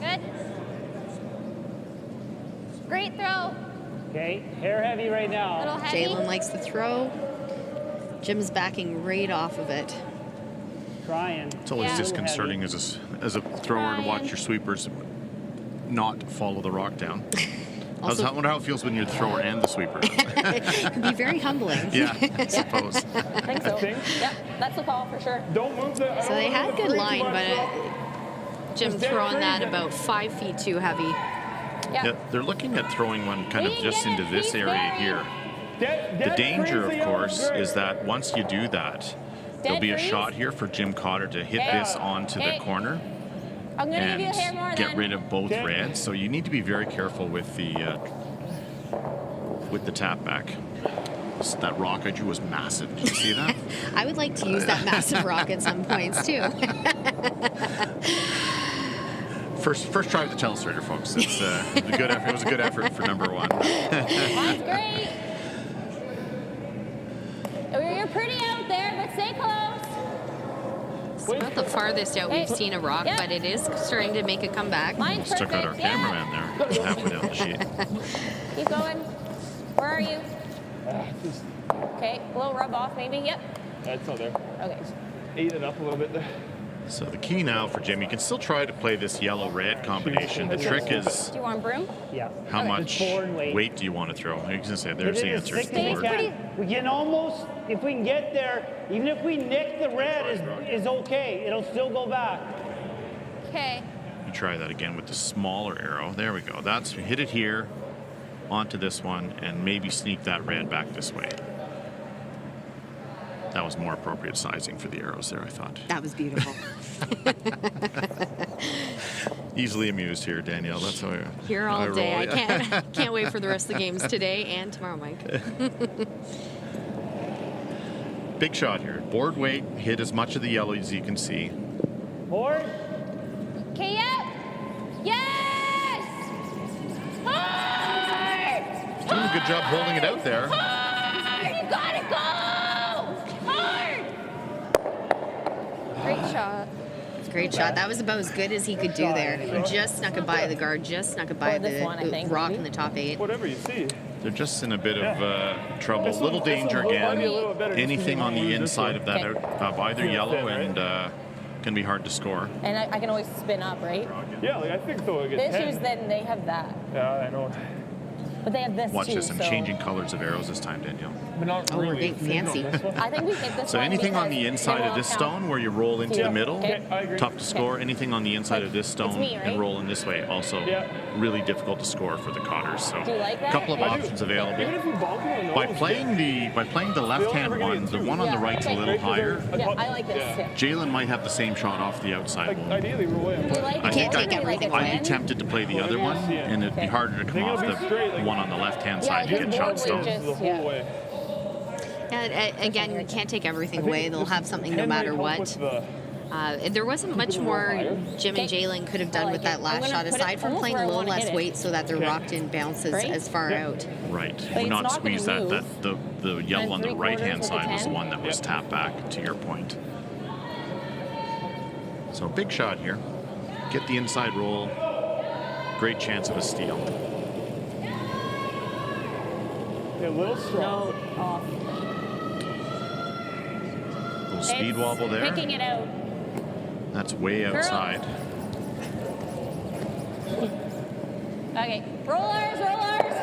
S6: Good. Great throw.
S3: Okay, hair heavy right now.
S6: Little heavy.
S2: Jalen likes the throw. Jim's backing right off of it.
S3: Trying.
S1: It's always disconcerting as a thrower to watch your sweepers not follow the rock down. I wonder how it feels when you're the thrower and the sweeper.
S2: It can be very humbling.
S1: Yeah, I suppose.
S7: I think so. Yep, that's the call for sure.
S5: Don't move the.
S2: So they had good line, but Jim throwing that about 5 feet too heavy.
S1: Yeah, they're looking at throwing one kind of just into this area here. The danger, of course, is that once you do that, there'll be a shot here for Jim Cotter to hit this onto the corner and get rid of both reds. So you need to be very careful with the tap back. That rock I drew was massive. Did you see that?
S2: I would like to use that massive rock at some points too.
S1: First try with the telestrator, folks. It's a good effort. It was a good effort for number one.
S6: That's great. You're pretty out there, but stay close.
S2: It's not the farthest out we've seen a rock, but it is starting to make a comeback.
S1: Just took out our cameraman there, halfway down the sheet.
S6: Keep going. Where are you? Okay, a little rub off maybe. Yep.
S5: That's not there.
S6: Okay.
S5: Ate it up a little bit there.
S1: So the key now for Jim, you can still try to play this yellow-red combination. The trick is
S6: Do you want broom?
S3: Yeah.
S1: how much weight do you want to throw? I was going to say, there's the answer. It's forward.
S3: We can almost, if we can get there, even if we nick the red is okay. It'll still go back.
S6: Okay.
S1: You try that again with the smaller arrow. There we go. That's hit it here, onto this one, and maybe sneak that red back this way. That was more appropriate sizing for the arrows there, I thought.
S2: That was beautiful.
S1: Easily amused here, Danielle. That's how I
S2: Here all
S1: roll,
S2: day.
S1: yeah.
S2: I can't wait for the rest of the games today and tomorrow, Mike.
S1: Big shot here. Board weight, hit as much of the yellow as you can see.
S3: Board.
S6: Okay, yep. Yes! Hard!
S1: Doing a good job holding it out there.
S6: Hard! You gotta go! Hard! Great shot.
S2: It's a great shot. That was about as good as he could do there. He just snuck it by the guard, just snuck it by the rock in the top 8.
S5: Whatever you see.
S1: They're just in a bit of trouble. A little danger again. Anything on the inside of that of either yellow and can be hard to score.
S7: And I can always spin up, right?
S5: Yeah, like I think so.
S7: The issue is then they have that.
S5: Yeah, I know.
S7: But they have this
S1: Watch
S7: too.
S1: this. I'm changing colors of arrows this time, Danielle.
S5: But not
S2: Oh, we're
S5: really.
S2: getting fancy.
S7: I think we hit this
S1: So
S7: one
S1: anything on
S7: because
S1: the inside
S7: they
S1: of
S7: will
S1: this
S7: count.
S1: stone where you roll into the middle,
S5: Okay, I agree.
S1: tough to score. Anything on the inside of this stone
S7: me, right?
S1: and roll in this way, also really difficult to score for the Cotters. So
S7: Do you like that?
S1: a couple of
S7: I do.
S1: options available.
S5: Even if you bonk it on
S1: By
S5: those,
S1: playing the left-hand one, the one on the right's a little higher.
S7: Yeah, I like this. Yeah.
S1: Jalen might have the same shot off the outside.
S5: Ideally, roll in.
S7: Do you like
S1: I
S7: it?
S1: think
S7: Do you like it
S1: I'd be
S7: when?
S1: tempted to play the other one, and it'd be harder to come off the one on the left-hand side and get shot stone.
S5: The whole way.
S2: Yeah, again, you can't take everything away. They'll have something no matter what. There wasn't much more Jim and Jalen could have done with that last shot, aside from playing a little less weight so that the rocked-in bounces as far out.
S1: Right.
S7: But
S1: Would
S7: it's
S1: not
S7: not
S1: squeeze
S7: gonna
S1: that.
S7: move.
S1: The yellow on the
S7: 3/4
S1: right-hand
S7: with the
S1: side was the
S7: 10.
S1: one that was tapped back, to your point. So big shot here. Get the inside roll. Great chance of a steal.
S3: A little strong.
S6: No, off.
S1: Little speed wobble there.
S6: Picking it out.
S1: That's way outside.
S6: Okay, rollers, rollers.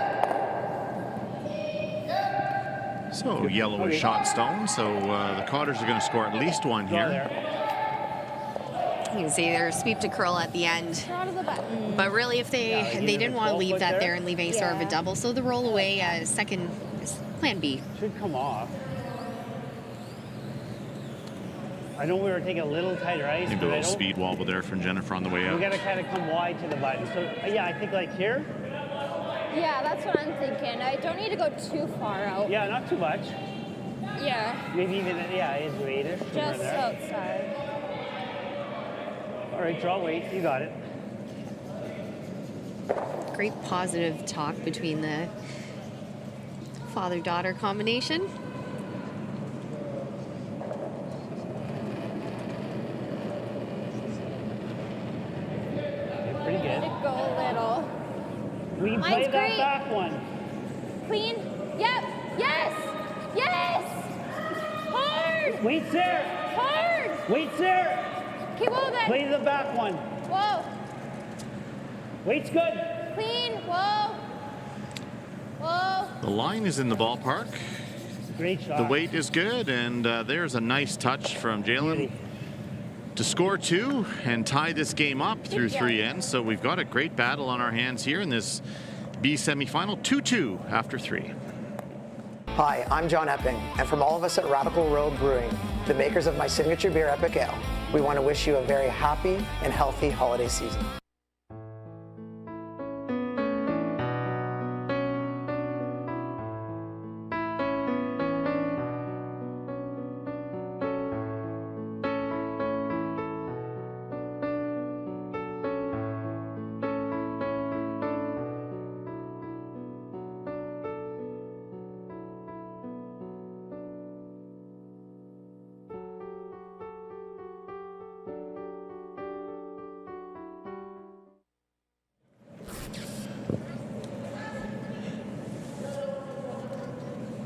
S1: So yellow is shot stone. So the Cotters are going to score at least one here.
S2: You can see their sweep to curl at the end.
S6: Out of the button.
S2: But really, if they didn't want to leave that there and leave any sort of a double, so the roll away second plan B.
S3: Should come off. I know we were taking a little tighter ice.
S1: Maybe a little speed wobble there from Jennifer on the way out.
S3: We got to kind of come wide to the button. So yeah, I think like here.
S6: Yeah, that's what I'm thinking. I don't need to go too far out.
S3: Yeah, not too much.
S6: Yeah.
S3: Maybe even, yeah, it's weighted.
S6: Just outside.
S3: All right, draw weight. You got it.
S2: Great positive talk between the father-daughter combination.
S3: Okay, pretty good.
S6: Go a little.
S3: We can
S6: Mine's
S3: play that
S6: great.
S3: back one.
S6: Clean. Yep. Yes. Yes. Hard.
S3: Weight's there.
S6: Hard.
S3: Weight's there.
S6: Keep moving.
S3: Play the back one.
S6: Whoa.
S3: Weight's good.
S6: Clean. Whoa. Whoa.
S1: The line is in the ballpark.
S3: Great shot.
S1: The weight is good, and there's a nice touch from Jalen to score 2 and tie this game up through 3 ends. So we've got a great battle on our hands here in this B semifinal, 2-2 after 3.
S9: Hi, I'm John Epping, and from all of us at Radical Road Brewing, the makers of my signature beer, Eppic Ale, we want to wish you a very happy and healthy holiday season.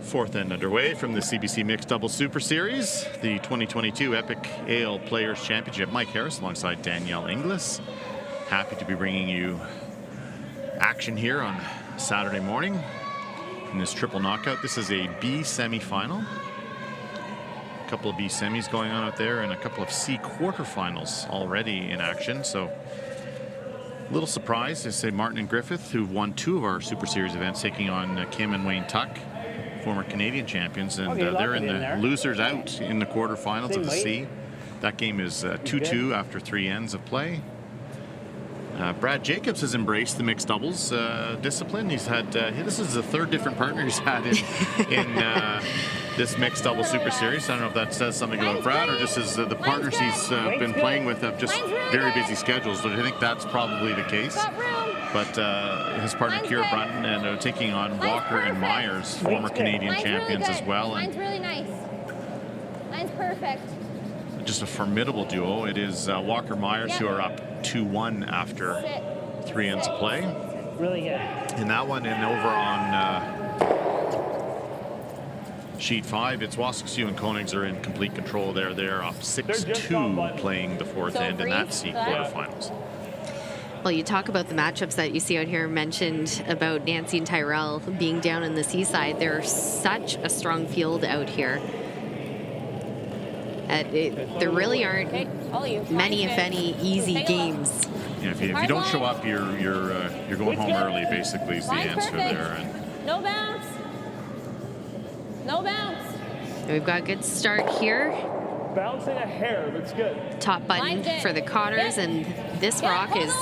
S1: Fourth end underway from the CBC Mixed Double Super Series, the 2022 Epic Ale Players Championship. Mike Harris alongside Danielle Inglis. Happy to be bringing you action here on Saturday morning in this triple knockout. This is a B semifinal. A couple of B semis going on out there and a couple of C quarterfinals already in action. So a little surprise to say Martin and Griffith, who've won 2 of our Super Series events, taking on Kim and Wayne Tuck, former Canadian champions, and they're in the losers out in the quarterfinals of the C. That game is 2-2 after 3 ends of play. Brad Jacobs has embraced the mixed doubles discipline. He's had this is the 3rd different partner he's had in this mixed double Super Series. I don't know if that says something about Brad or just as the partners he's been playing with have just very busy schedules, but I think that's probably the case. But his partner Kira Brunton and taking on Walker and Myers, former Canadian champions as well.
S6: Mine's really nice. Mine's perfect.
S1: Just a formidable duo. It is Walker Myers who are up 2-1 after 3 ends of play.
S3: Really good.
S1: In that one, and over on sheet 5, it's Waskesiu and Koenigs are in complete control there. They're up 6-2 playing the 4th end in that C quarterfinals.
S2: Well, you talk about the matchups that you see out here mentioned about Nancy and Tyrell being down in the seaside. There's such a strong field out here. There really aren't many, if any, easy games.
S1: Yeah, if you don't show up, you're going home early. Basically, is the answer there. And
S6: no bounce. No bounce.
S2: We've got a good start here.
S5: Bouncing a hair, but it's good.
S2: Top button for the Cotters, and this rock is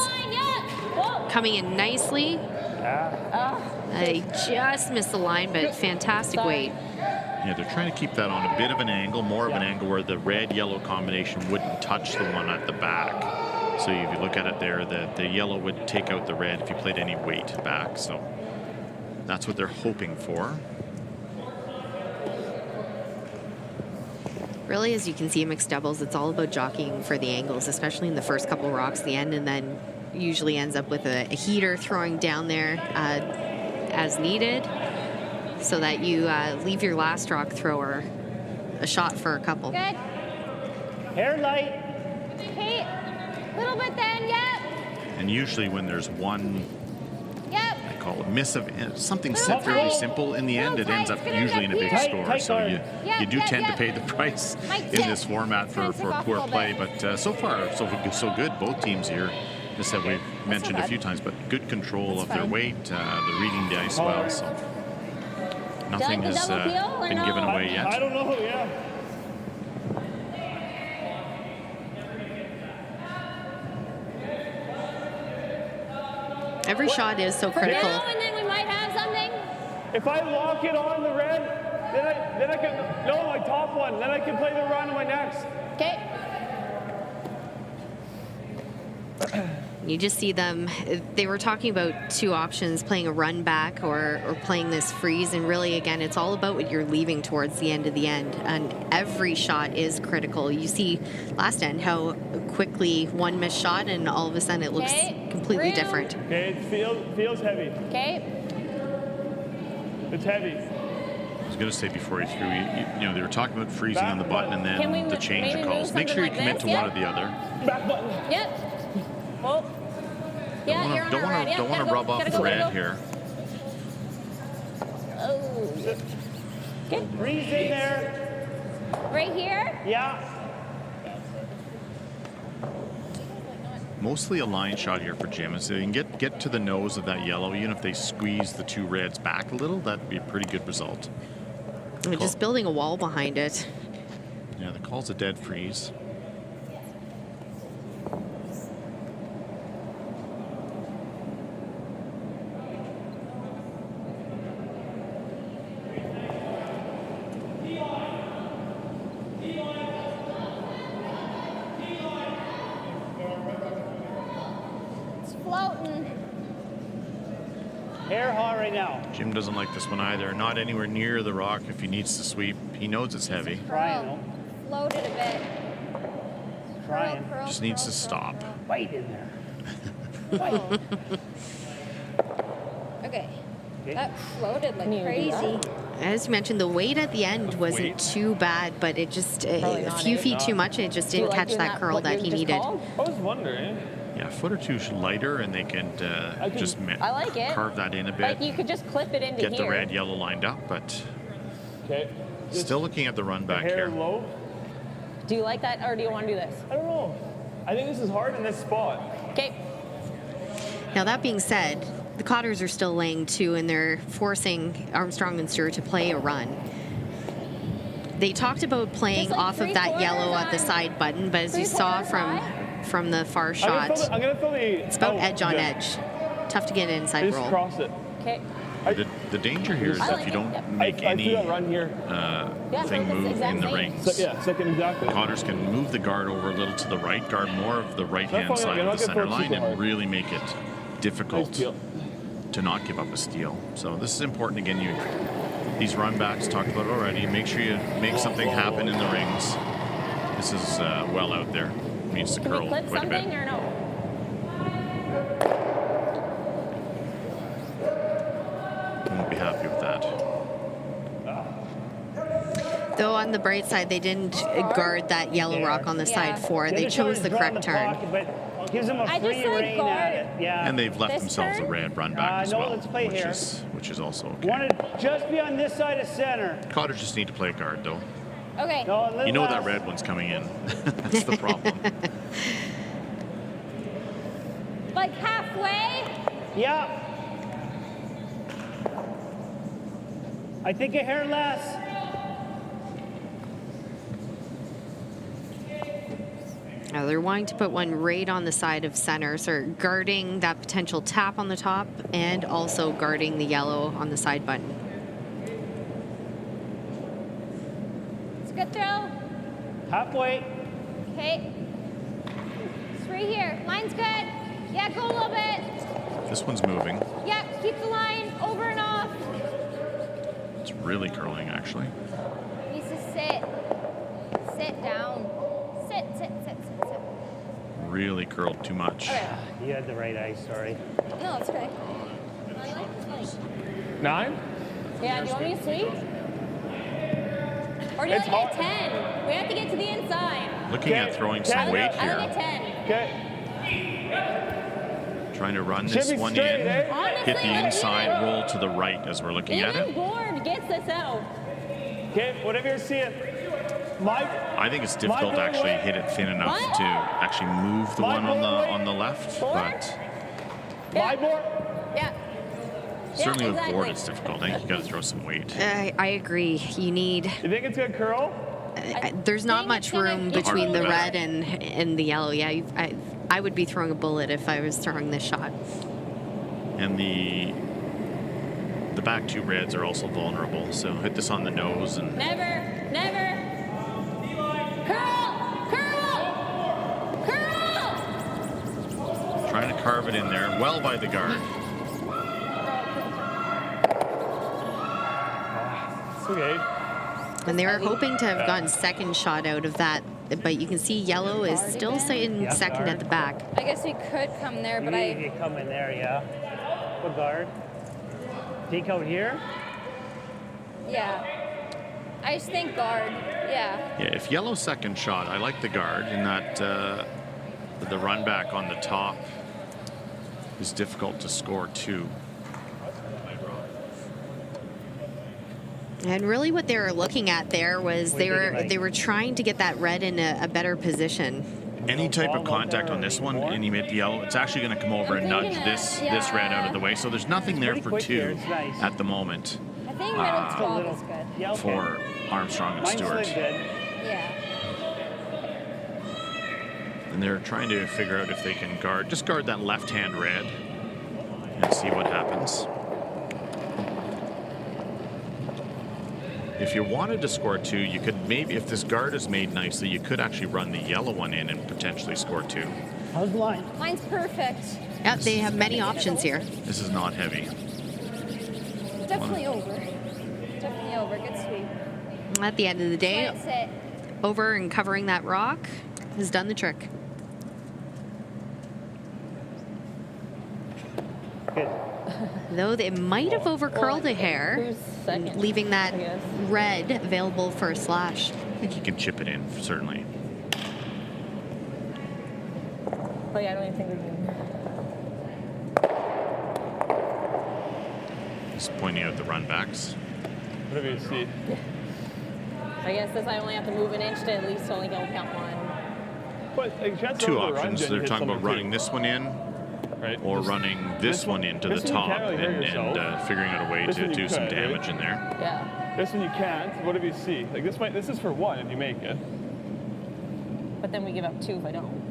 S2: coming in nicely. They just missed the line, but fantastic weight.
S1: yeah, they're trying to keep that on a bit of an angle, more of an angle where the red-yellow combination wouldn't touch the one at the back. So if you look at it there, the yellow would take out the red if you played any weight back. So that's what they're hoping for.
S2: Really, as you can see in mixed doubles, it's all about jockeying for the angles, especially in the first couple rocks at the end, and then usually ends up with a heater throwing down there as needed, so that you leave your last rock thrower a shot for a couple.
S6: Good.
S3: Hair light.
S6: Okay. Little bit then. Yep.
S1: And usually when there's one,
S6: Yep.
S1: I call it miss of something fairly simple, in the end it ends up usually in a big score. So you do tend to pay the price in this format for poor play. But so far, so good. Both teams here, just that we've mentioned a few times, but good control of their weight, the reading the ice well. So nothing has been given away yet.
S3: I don't know, yeah.
S2: Every shot is so critical.
S6: Now and then we might have something.
S5: If I lock it on the red, then I can, no, my top one, then I can play the run on my next.
S6: Okay.
S2: You just see them, they were talking about two options, playing a run back or playing this freeze, and really, again, it's all about what you're leaving towards the end of the end, and every shot is critical. You see last end how quickly one missed shot, and all of a sudden it looks completely different.
S5: Okay, it feels heavy.
S6: Okay.
S5: It's heavy.
S1: I was going to say before you threw, you know, they were talking about freezing on the button and then the change of calls. Make sure you commit to one or the other.
S5: Back button.
S6: Yep. Oh. Yeah, you're on our red.
S1: Don't want to rub off the red here.
S6: Oh.
S3: Okay. Freeze in there.
S6: Right here?
S3: Yeah.
S1: Mostly a line shot here for Jim. So you can get to the nose of that yellow. Even if they squeeze the two reds back a little, that'd be a pretty good result.
S2: Just building a wall behind it.
S1: Yeah, the call's a dead freeze.
S3: Hair hot right now.
S1: Jim doesn't like this one either. Not anywhere near the rock if he needs to sweep. He knows it's heavy.
S3: Trying.
S6: Float it a bit.
S3: Trying.
S1: Just needs to stop.
S3: Fight in there.
S6: Okay. That floated like crazy.
S2: As you mentioned, the weight at the end wasn't too bad, but it just, a few feet too much, it just didn't catch that curl that he needed.
S5: I was wondering.
S1: Yeah, a foot or two lighter, and they can just
S6: I like it.
S1: carve that in a bit.
S6: Like you could just clip it into
S1: get
S6: here.
S1: the red, yellow lined up, but
S5: okay.
S1: Still looking at the run back
S5: hair
S1: here.
S5: Low.
S6: Do you like that, or do you want to do this?
S5: I don't know. I think this is hard in this spot.
S6: Okay.
S2: Now, that being said, the Cotters are still laying two, and they're forcing Armstrong and Stewart to play a run. They talked about playing
S6: like
S2: off of that yellow at the side button, but as you saw from the far shot,
S5: I'm gonna throw the
S2: it's about edge on edge. Tough to get an inside
S5: just
S2: roll.
S5: cross it.
S6: Okay.
S1: The danger here is if you don't make any
S5: run here.
S1: thing move in the rings.
S5: Second exactly.
S1: Cotters can move the guard over a little to the right, guard more of the right-hand side of the center line, and really make it difficult to not give up a steal. So this is important. Again, these run backs, talked about it already. Make sure you make something happen in the rings. This is well out there. Needs to curl
S6: clip
S1: quite a bit.
S6: something or no?
S1: Won't be happy with that.
S2: Though on the bright side, they didn't guard that yellow rock on the side four. They chose the correct turn.
S3: Gives them a free rein at it. Yeah.
S1: And they've left themselves a red run back as
S3: no,
S1: well,
S3: let's play here.
S1: which is also okay.
S3: Want to just be on this side of center.
S1: Cotters just need to play a guard, though.
S6: Okay.
S3: No,
S1: You know that red one's coming in. That's the problem.
S6: Like halfway?
S3: Yeah. I think a hair less.
S2: Now they're wanting to put one right on the side of center, so guarding that potential tap on the top and also guarding the yellow on the side button.
S6: It's a good throw.
S3: Halfway.
S6: Okay. It's right here. Line's good. Yeah, go a little bit.
S1: This one's moving.
S6: Yeah, keep the line over and off.
S1: It's really curling, actually.
S6: Needs to sit. Sit down. Sit, sit, sit, sit, sit.
S1: Really curled too much.
S3: You had the right ice, sorry.
S6: No, it's okay.
S5: 9?
S6: Yeah, do you want me to sweep? Or do you
S5: It's
S6: want to get
S5: hard.
S6: 10? We have to get to the inside.
S1: Looking at throwing some weight
S6: I look
S1: here.
S6: at 10.
S5: Okay.
S1: Trying to run
S5: Should
S1: this
S5: be
S1: one
S5: straight,
S1: in.
S5: eh?
S6: Honestly,
S1: Hit the inside, roll to the right as we're looking at
S6: Even
S1: it.
S6: Gord gets this out.
S3: Okay, whatever you're seeing.
S1: I think it's difficult to actually hit it thin enough
S6: What?
S1: to actually move the one on the left, but
S3: My board.
S6: Yeah.
S1: certainly with
S6: exactly.
S1: board it's difficult. I think you got to throw some weight.
S2: I agree. You need.
S5: You think it's gonna curl?
S2: There's not much room between the red
S1: Harder.
S2: and the yellow. Yeah, I would be throwing a bullet if I was throwing this shot.
S1: And the back two reds are also vulnerable, so hit this on the nose and
S6: Never, never. Curl, curl, curl.
S1: trying to carve it in there, well by the guard.
S5: It's okay.
S2: And they were hoping to have gotten second shot out of that, but you can see yellow is still sitting second at the back.
S6: I guess we could come there, but
S3: If you come in there, yeah. What guard? Take out here?
S6: yeah. I just think guard. Yeah.
S1: Yeah, if yellow second shot, I like the guard in that the run back on the top is difficult to score too.
S2: And really, what they were looking at there was they were trying to get that red in a better position.
S1: Any type of contact on this one and you hit the yellow, it's actually going to come over and nudge this red out of the way. So there's nothing there for two at the moment
S6: I think middle 12 is good.
S3: Yeah, okay.
S1: for Armstrong and
S3: Mine's
S1: Stewart.
S3: like good.
S6: Yeah.
S1: And they're trying to figure out if they can just guard that left-hand red and see what happens. If you wanted to score two, you could maybe, if this guard is made nicely, you could actually run the yellow one in and potentially score two.
S3: How's the line?
S6: Mine's perfect.
S2: Yeah, they have many options here.
S1: This is not heavy.
S6: Definitely over. Definitely over. Good sweep.
S2: At the end of the day,
S6: Sit.
S2: over and covering that rock has done the trick.
S3: Good.
S2: Though they might have overcurled a hair,
S7: Who's second?
S2: leaving that
S7: I guess.
S2: red available for a slash.
S1: I think you can chip it in, certainly.
S7: Oh yeah, I don't even think we can.
S1: Just pointing out the run backs.
S5: Whatever you see.
S7: I guess this I only have to move an inch to at least only go count one.
S5: But like, chances
S1: Two
S5: are the run
S1: options.
S5: gen
S1: They're
S5: hit
S1: talking about
S5: something
S1: running
S5: too,
S1: this one in
S5: right?
S1: or
S5: Just-
S1: running this one into the
S5: this one you
S1: top
S5: can't really hurt
S1: and
S5: yourself.
S1: figuring out a way
S5: This
S1: to
S5: one you
S1: do some
S5: could, right?
S1: damage in there.
S7: Yeah.
S5: This one you can't. Whatever you see. Like this is for one if you make it.
S7: But then we give up two if I don't.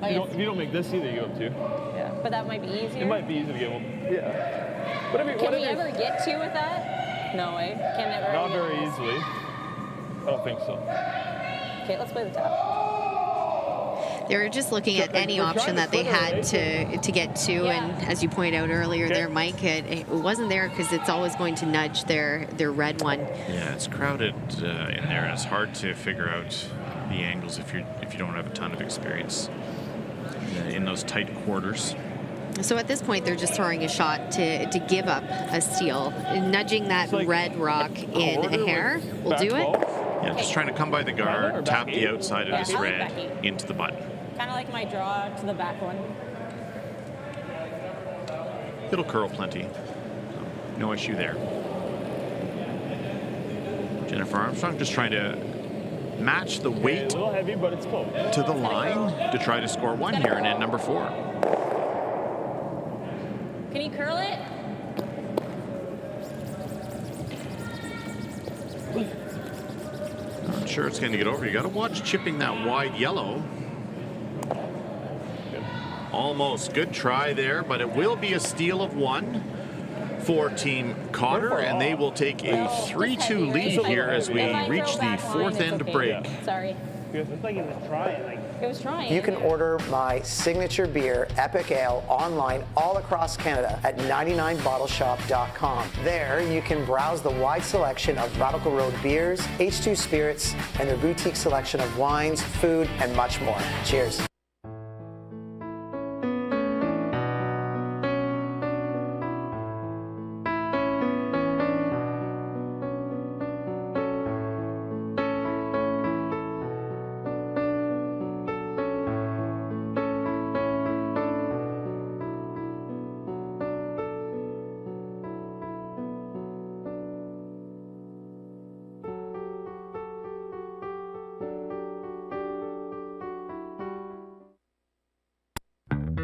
S7: I
S5: If
S7: guess,
S5: you don't make this either, you give up two.
S7: yeah. But that might be easier.
S5: It might be easy to get one. Yeah. Whatever.
S7: Can
S5: whatever.
S7: we ever get two with that? No, eh? Can never.
S5: Not very easily. I don't think so.
S7: Okay, let's play the top.
S2: They were just looking at any
S5: we're trying
S2: option
S5: to
S2: that they
S5: split our
S2: had to get to,
S7: Yeah.
S2: and as you pointed out earlier there, Mike, it wasn't there because it's always going to nudge their red one.
S1: Yeah, it's crowded in there, and it's hard to figure out the angles if you don't have a ton of experience in those tight quarters.
S2: So at this point, they're just throwing a shot to give up a steal. Nudging that
S5: like
S2: red rock in a hair will
S5: back
S2: do it.
S5: 12.
S1: Yeah, just trying to come by the
S5: or
S1: guard,
S5: back
S1: tap the
S5: eight?
S1: outside of
S7: Yeah,
S1: this
S7: I like
S1: red
S7: back eight.
S1: into the button.
S7: Kind of like my draw to the back one.
S1: It'll curl plenty. So, no issue there. Jennifer Armstrong just trying to match the
S5: Okay,
S1: weight
S5: a little heavy, but it's close.
S1: to the line to try to score one here in end number 4.
S6: Can you curl it?
S1: Not sure it's going to get over. You got to watch chipping that wide yellow. Almost. Good try there, but it will be a steal of one for Team Cotter, and they will take a 3-2 lead here as we reach the fourth end break.
S7: Sorry.
S3: It looked like he was trying. Like
S7: It was trying.
S9: You can order my signature beer, Eppic Ale, online all across Canada at 99bottleshop.com. There, you can browse the wide selection of Radical Road beers, H2 spirits, and their boutique selection of wines, food, and much more. Cheers.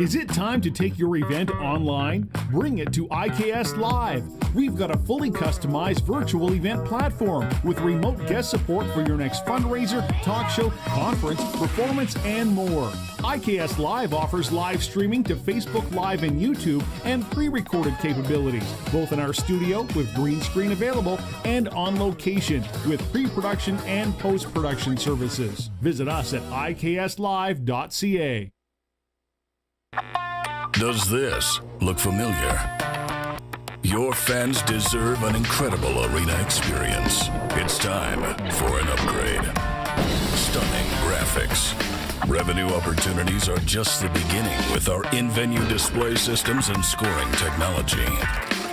S14: Is it time to take your event online? Bring it to IKS Live. We've got a fully customized virtual event platform with remote guest support for your next fundraiser, talk show, conference, performance, and more. IKS Live offers live streaming to Facebook Live and YouTube and pre-recorded capabilities, both in our studio with green screen available and on location with pre-production and post-production services. Visit us at ikslive.ca.
S8: Does this look familiar? Your fans deserve an incredible arena experience. It's time for an upgrade. Stunning graphics. Revenue opportunities are just the beginning with our in-venue display systems and scoring technology.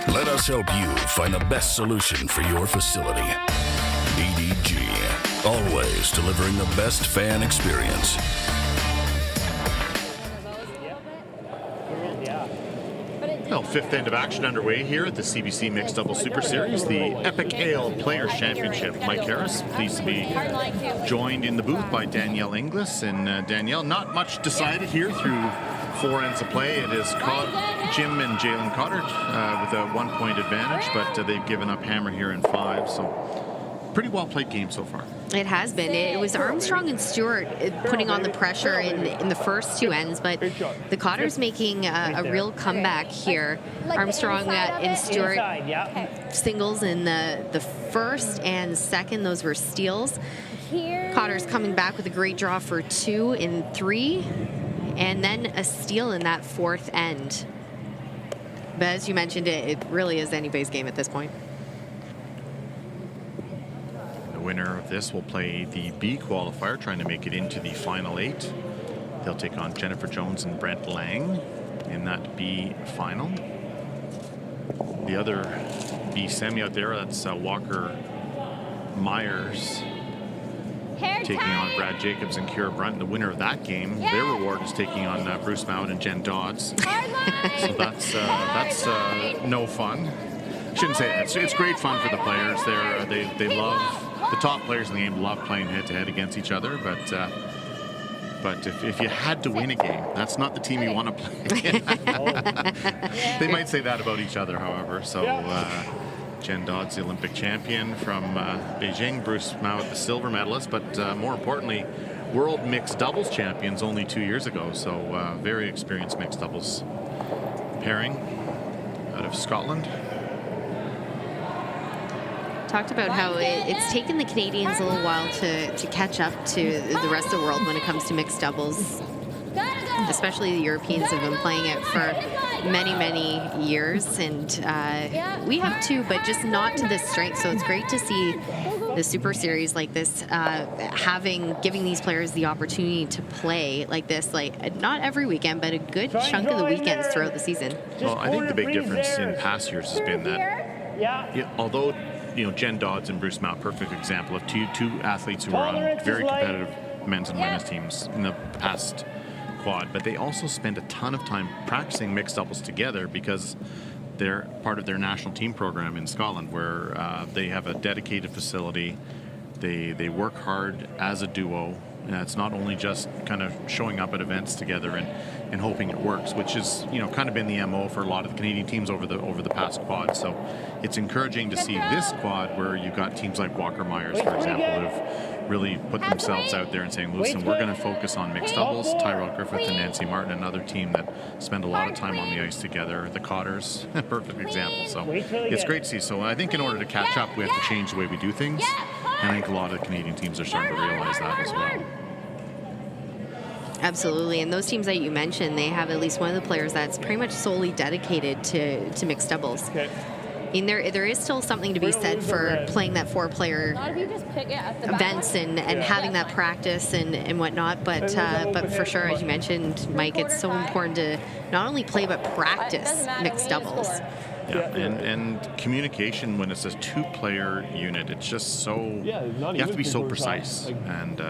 S8: Let us help you find the best solution for your facility. EDG, always delivering the best fan experience.
S1: Well, fifth end of action underway here at the CBC Mixed Doubles Super Series, the Eppic Ale Players Championship. Mike Harris, pleased to be joined in the booth by Danielle Inglis. And Danielle, not much decided here through 4 ends of play. It is Jim and Jalen Cotter with a 1-point advantage, but they've given up hammer here in 5. So pretty well played game so far.
S2: It has been. It was Armstrong and Stewart putting on the pressure in the first 2 ends, but the Cotters making a real comeback here. Armstrong and Stewart singles in the first and second. Those were steals. Cotters coming back with a great draw for 2 in 3, and then a steal in that 4th end. But as you mentioned, it really is anybody's game at this point.
S1: The winner of this will play the B qualifier, trying to make it into the final 8. They'll take on Jennifer Jones and Brent Lang in that B final. The other B semi out there, that's Walker Myers taking on Brad Jacobs and Kira Brunt. The winner of that game, their reward is taking on Bruce Mount and Jen Dodds. So that's no fun. Shouldn't say that. It's great fun for the players. They love, the top players in the game love playing head-to-head against each other, but if you had to win a game, that's not the team you want to play. They might say that about each other, however. So Jen Dodds, the Olympic champion from Beijing, Bruce Mount, the silver medalist, but more importantly, world mixed doubles champions only 2 years ago. So very experienced mixed doubles pairing out of Scotland.
S2: Talked about how it's taken the Canadians a little while to catch up to the rest of the world when it comes to mixed doubles. Especially the Europeans have been playing it for many, many years, and we have too, but just not to this strength. So it's great to see the Super Series like this, giving these players the opportunity to play like this, like not every weekend, but a good chunk of the weekends throughout the season.
S1: Well, I think the big difference in past years has been that, although Jen Dodds and Bruce Mount, perfect example of two athletes who were on very competitive men's and women's teams in the past quad, but they also spend a ton of time practicing mixed doubles together because they're part of their national team program in Scotland, where they have a dedicated facility. They work hard as a duo. It's not only just kind of showing up at events together and hoping it works, which is kind of been the MO for a lot of the Canadian teams over the past quad. So it's encouraging to see this quad where you've got teams like Walker Myers, for example, who've really put themselves out there and saying, listen, we're going to focus on mixed doubles. Tyrell Griffith and Nancy Martin, another team that spend a lot of time on the ice together. The Cotters, a perfect example. So it's great to see. So I think in order to catch up, we have to change the way we do things. And I think a lot of the Canadian teams are starting to realize that as well.
S2: Absolutely, and those teams that you mentioned, they have at least one of the players that's pretty much solely dedicated to mixed doubles.
S5: Okay.
S2: I mean, there is still something to be said for playing that 4-player
S7: Not if you just pick at the back
S2: events
S7: one.
S2: and having that practice and whatnot, but for sure, as you mentioned, Mike, it's so important to not only play but practice mixed doubles.
S1: Yeah, and communication when it's a 2-player unit, it's just so, you have to be so precise. And,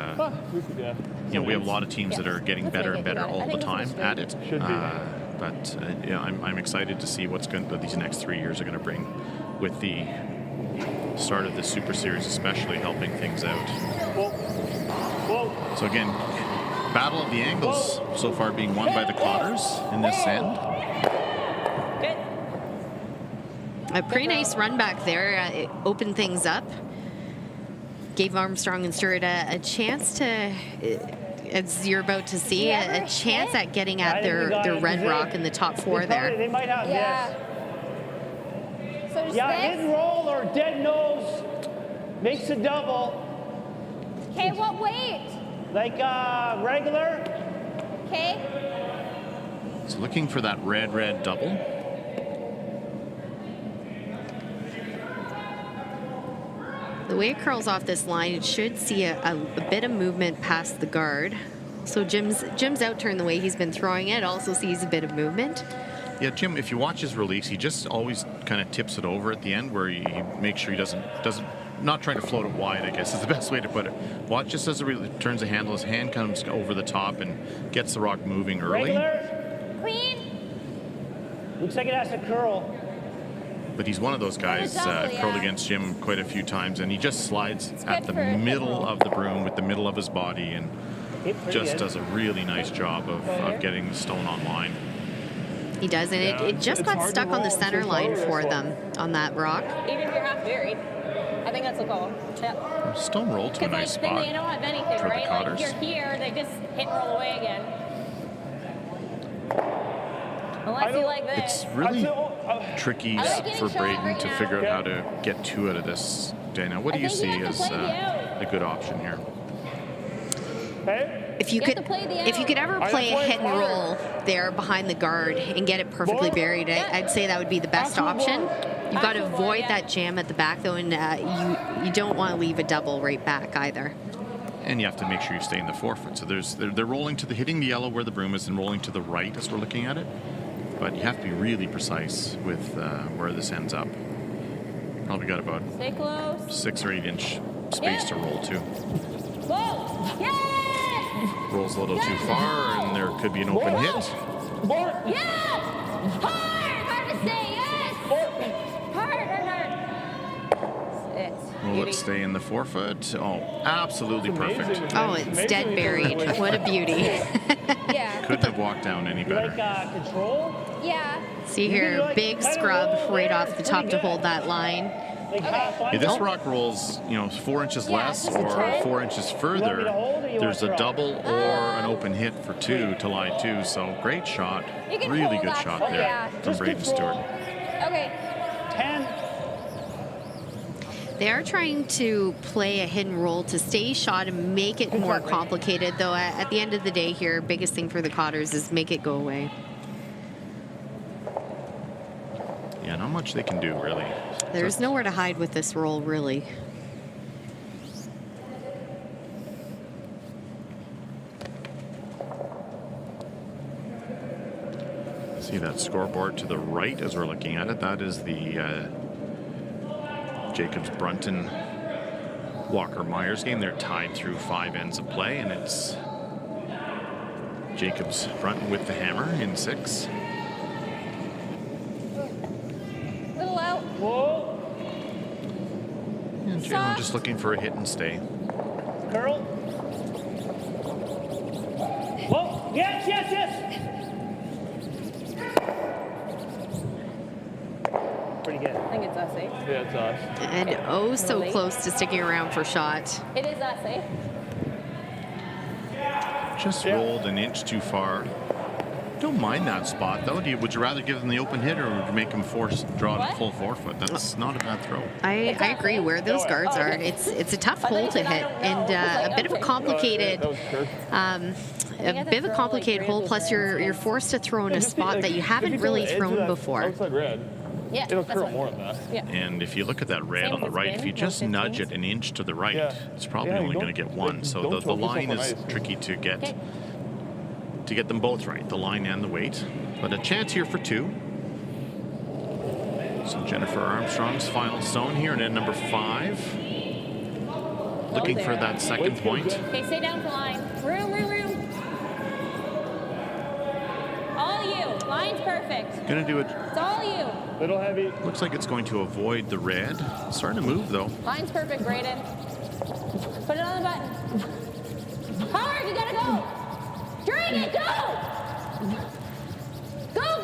S1: you know, we have a lot of teams that are getting better and better all the time at it. But yeah, I'm excited to see what these next 3 years are going to bring with the start of the Super Series, especially helping things out. So again, battle of the angles so far being won by the Cotters in this end.
S2: A pretty nice run back there. It opened things up. Gave Armstrong and Stewart a chance to, as you're about to see, a chance at getting at their red rock in the top 4 there.
S3: They might have this.
S6: So just
S3: Hit and roll or dead nose makes a double.
S6: Okay, what weight?
S3: Like regular.
S6: Okay.
S1: So looking for that red double.
S2: The way it curls off this line, it should see a bit of movement past the guard. So Jim's out-turn the way he's been throwing it also sees a bit of movement.
S1: Yeah, Jim, if you watch his release, he just always kind of tips it over at the end where he makes sure he doesn't not trying to float it wide, I guess is the best way to put it. Watch just as he turns the handle, his hand comes over the top and gets the rock moving early.
S3: Regular.
S6: Queen.
S3: Looks like it has to curl.
S1: But he's one of those guys, curled against Jim quite a few times, and he just slides at the middle of the broom with the middle of his body and just does a really nice job of getting the stone on line.
S2: He does, and it just got stuck on the center line for them on that rock.
S7: Even if you're half buried. I think that's the call. Yep.
S1: Stone rolled to a nice
S7: then
S1: spot
S7: they don't have anything,
S1: for
S7: right?
S1: the Cotters.
S7: Like you're here, they just hit and roll away again. Unless you like this.
S1: It's really tricky for Braden to figure out how to get 2 out of this. Dana, what do you see as a good option here?
S2: If you could ever play a hit and roll there behind the guard and get it perfectly buried, I'd say that would be the best option. You've got to avoid that jam at the back though, and you don't want to leave a double right back either.
S1: And you have to make sure you stay in the forefoot. So they're rolling hitting the yellow where the broom is and rolling to the right as we're looking at it. But you have to be really precise with where this ends up. Probably got about 6 or 8 inch space to roll to.
S6: Whoa! Yes!
S1: Rolls a little too far, and there could be an open hit.
S6: Yes! Hard to say, yes! Hard.
S1: Will it stay in the forefoot? Oh, absolutely perfect.
S2: Oh, it's dead buried. What a beauty.
S6: Yeah.
S1: Couldn't have walked down any better.
S3: Like control?
S6: Yeah.
S2: See here, big scrub right off the top to hold that line.
S1: Yeah, this rock rolls, 4 inches less or 4 inches further. There's a double or an open hit for 2 to lie 2. So great shot, really good shot there from Braden Stewart.
S6: Okay.
S3: 10.
S2: They are trying to play a hidden roll to stay shot and make it more complicated, though at the end of the day here, biggest thing for the Cotters is make it go away.
S1: Yeah, not much they can do, really.
S2: There's nowhere to hide with this roll, really.
S1: See that scoreboard to the right as we're looking at it? That is the Jacobs Brunton Walker Myers game. They're tied through 5 ends of play, and it's Jacobs Brunton with the hammer in 6.
S6: Little out.
S3: Whoa.
S1: And Jalen just looking for a hit and stay.
S3: Curl. Whoa. Yes. Pretty good.
S7: I think it's us, eh?
S5: Yeah, it's us.
S2: And oh, so close to sticking around for shot.
S7: It is us, eh?
S1: Just rolled an inch too far. Don't mind that spot, though. Would you rather give them the open hit, or would you make them draw it full forefoot? That's not a bad throw.
S2: I agree. Where those guards are, it's a tough hole to hit, and a bit of a complicated, hole. Plus, you're forced to throw in a spot that you haven't really thrown before.
S5: Outside red.
S6: Yeah,
S5: It'll curl more than that.
S6: Yeah.
S1: And if you look at that red on the right, if you just nudge it an inch to the right, it's probably only going to get one. So the line is tricky to get them both right, the line and the weight. But a chance here for 2. So Jennifer Armstrong's final stone here, and then number 5. Looking for that second point.
S6: Okay, stay down for line. Room. All you. Line's perfect.
S1: Gonna do it.
S6: It's all you.
S5: Little heavy.
S1: Looks like it's going to avoid the red. It's starting to move, though.
S6: Line's perfect, Braden. Put it on the button. Hard, you gotta go. Drain it, go! Go!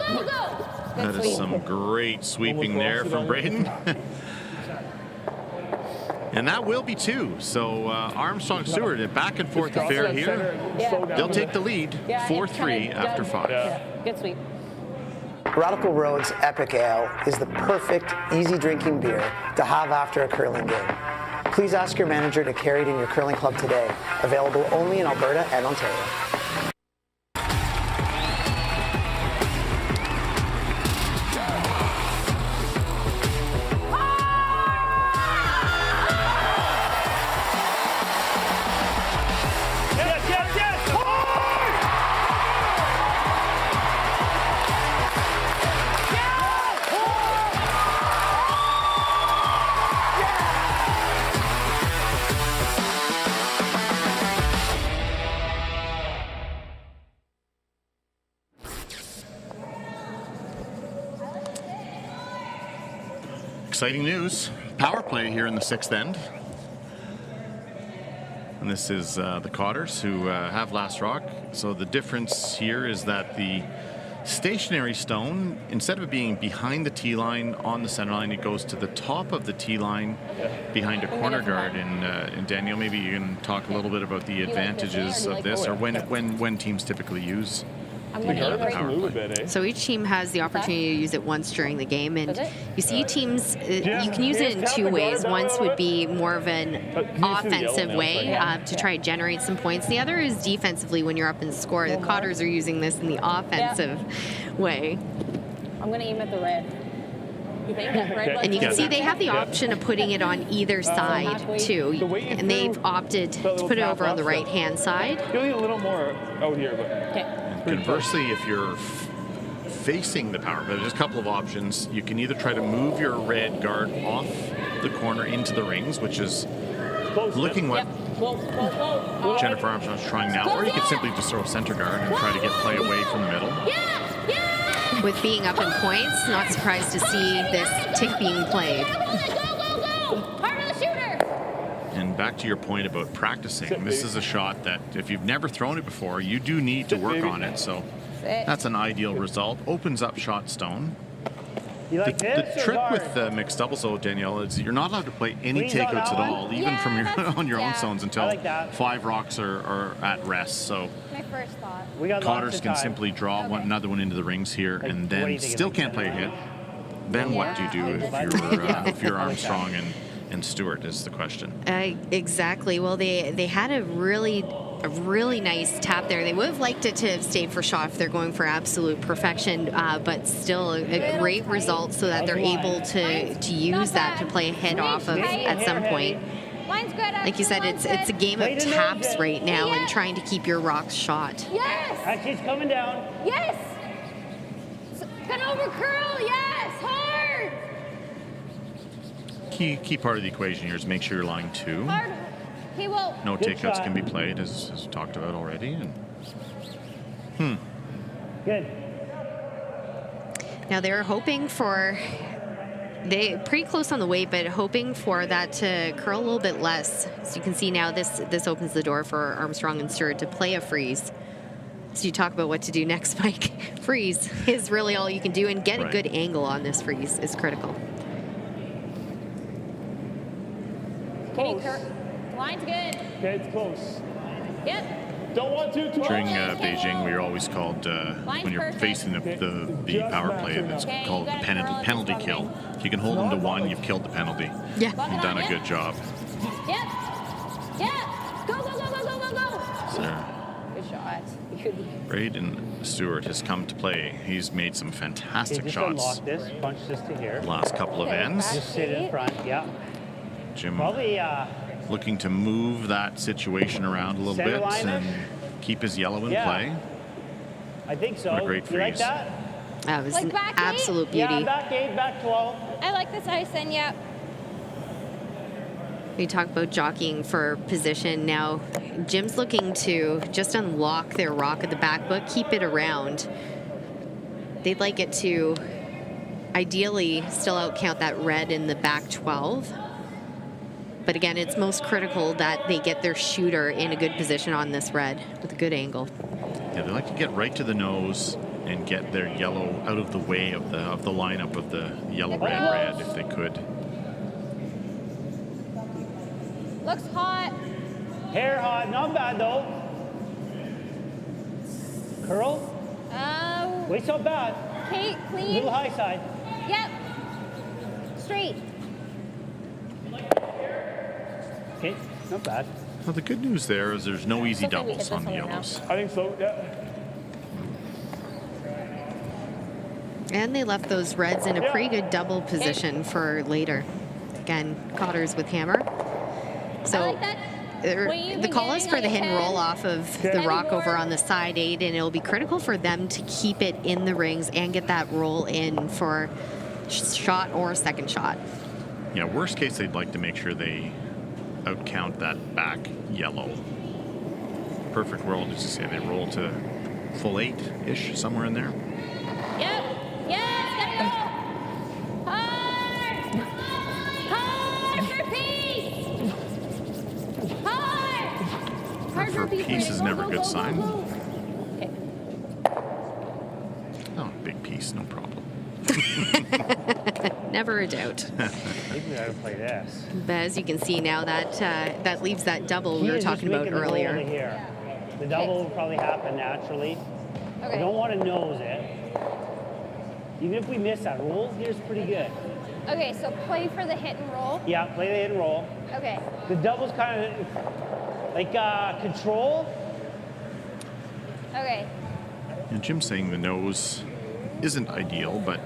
S1: That is some great sweeping there from Braden. And that will be 2. So Armstrong Stewart, a back and forth affair here. They'll take the lead 4-3 after 5.
S6: Good sweep.
S9: Radical Road's Eppic Ale is the perfect, easy drinking beer to have after a curling game. Please ask your manager to carry it in your curling club today. Available only in Alberta and Ontario.
S1: Exciting news. Power play here in the 6th end. And this is the Cotters who have last rock. So the difference here is that the stationary stone, instead of it being behind the tee line on the center line, it goes to the top of the tee line behind a corner guard. And Danielle, maybe you can talk a little bit about the advantages of this, or when teams typically use the power play.
S2: So each team has the opportunity to use it once during the game, and you see teams, you can use it in 2 ways. Once would be more of an offensive way to try to generate some points. The other is defensively when you're up in score. The Cotters are using this in the offensive way.
S6: I'm going to aim at the red. You think that red
S2: and you can see they have the option of putting it on either side too, and they've opted to put it over on the right-hand side.
S5: You'll need a little more out here, but.
S6: Okay.
S1: Conversely, if you're facing the power play, there's a couple of options. You can either try to move your red guard off the corner into the rings, which is looking what Jennifer Armstrong's trying now, or you could simply just throw a center guard and try to get play away from the middle.
S2: With being up in points, not surprised to see this tick being played.
S1: And back to your point about practicing, this is a shot that if you've never thrown it before, you do need to work on it. So that's an ideal result. Opens up shot stone. The trick with mixed doubles, though, Danielle, is you're not allowed to play any takeouts at all, even from your on your own zones, until 5 rocks are at rest. So
S6: my first thought.
S1: Cotters can simply draw another one into the rings here, and then still can't play a hit. Then what do you do if you're Armstrong and Stewart is the question.
S2: Exactly. Well, they had a really nice tap there. They would have liked it to have stayed for shot if they're going for absolute perfection, but still a great result so that they're able to use that to play a hit off of at some point. Like you said, it's a game of taps right now and trying to keep your rocks shot.
S3: Yes! She's coming down.
S6: Yes! Cut over curl, yes! Hard!
S1: Key part of the equation here is make sure you're line 2.
S6: Hard. He will.
S1: No takeouts can be played, as talked about already. And
S3: Good.
S2: Now they're hoping for, they pretty close on the weight, but hoping for that to curl a little bit less. So you can see now this opens the door for Armstrong and Stewart to play a freeze. So you talk about what to do next, Mike. Freeze is really all you can do, and get a good angle on this freeze is critical.
S6: Okay, line's good.
S5: Okay, it's close.
S6: Yep.
S5: Don't want to.
S1: During Beijing, we were always called, when you're facing the power play, it's called the penalty kill. If you can hold them to one, you've killed the penalty.
S2: Yeah.
S1: You've done a good job.
S6: Yep. Yeah. Go, go, go, go, go, go, go.
S1: So,
S6: Good shot.
S1: Braden Stewart has come to play. He's made some fantastic
S3: just
S1: shots.
S3: unlock this, punch this to here.
S1: Last couple of ends.
S3: Just sit in front, yeah.
S1: Jim
S3: Probably
S1: looking to move that situation around a little
S3: center
S1: bit
S3: liner?
S1: and keep his yellow in
S3: Yeah.
S1: play.
S3: I think so.
S1: What a great
S3: You like
S1: freeze.
S3: that?
S2: That was
S6: Like
S2: an
S6: back eight?
S2: absolute beauty.
S3: Yeah, back 8, back 12.
S6: I like this ice in, yep.
S2: We talk about jockeying for position. Now, Jim's looking to just unlock their rock at the back, but keep it around. They'd like it to ideally still outcount that red in the back 12. But again, it's most critical that they get their shooter in a good position on this red with a good angle.
S1: Yeah, they like to get right to the nose and get their yellow out of the way of the lineup of the yellow, red if they could.
S6: Looks hot.
S3: Hair hot, not bad though. Curl? Waist not bad.
S6: Kate, clean.
S3: Little high side.
S6: Yep. Straight.
S3: Okay, not bad.
S1: Well, the good news there is there's no easy
S6: Hopefully we hit
S1: doubles on the
S6: this one
S1: yellows.
S5: I think so, yeah.
S2: And they left those reds in a pretty good double position for later. Again, Cotters with hammer. So
S6: I like that. What you've
S2: the
S6: been
S2: call is
S6: getting
S2: for
S6: on
S2: the
S6: your
S2: hit and roll
S6: head.
S2: off of the rock over on the side 8, and it'll be critical for them to keep it in the rings and get that roll in for shot or second shot.
S1: Yeah, worst case, they'd like to make sure they outcount that back yellow. Perfect world is to say they roll to full 8-ish, somewhere in there.
S6: Yep. Yes, gotta go. Hard. Hard for peace. Hard. Hard
S1: For peace is never a good sign.
S6: Okay.
S1: Oh, big piece, no problem.
S2: Never a doubt.
S3: Maybe we ought to play this.
S2: But as you can see now, that leaves that double we
S3: He
S2: were
S3: is just
S2: talking about
S3: making the roll to
S2: earlier.
S3: here. The double will probably happen naturally. I
S6: Okay.
S3: don't want to nose it. Even if we miss that roll, here's pretty good.
S6: Okay, so play for the hit and roll.
S3: Yeah, play the hit and roll.
S6: Okay.
S3: The double's kind of like control.
S6: Okay.
S1: And Jim's saying the nose isn't ideal, but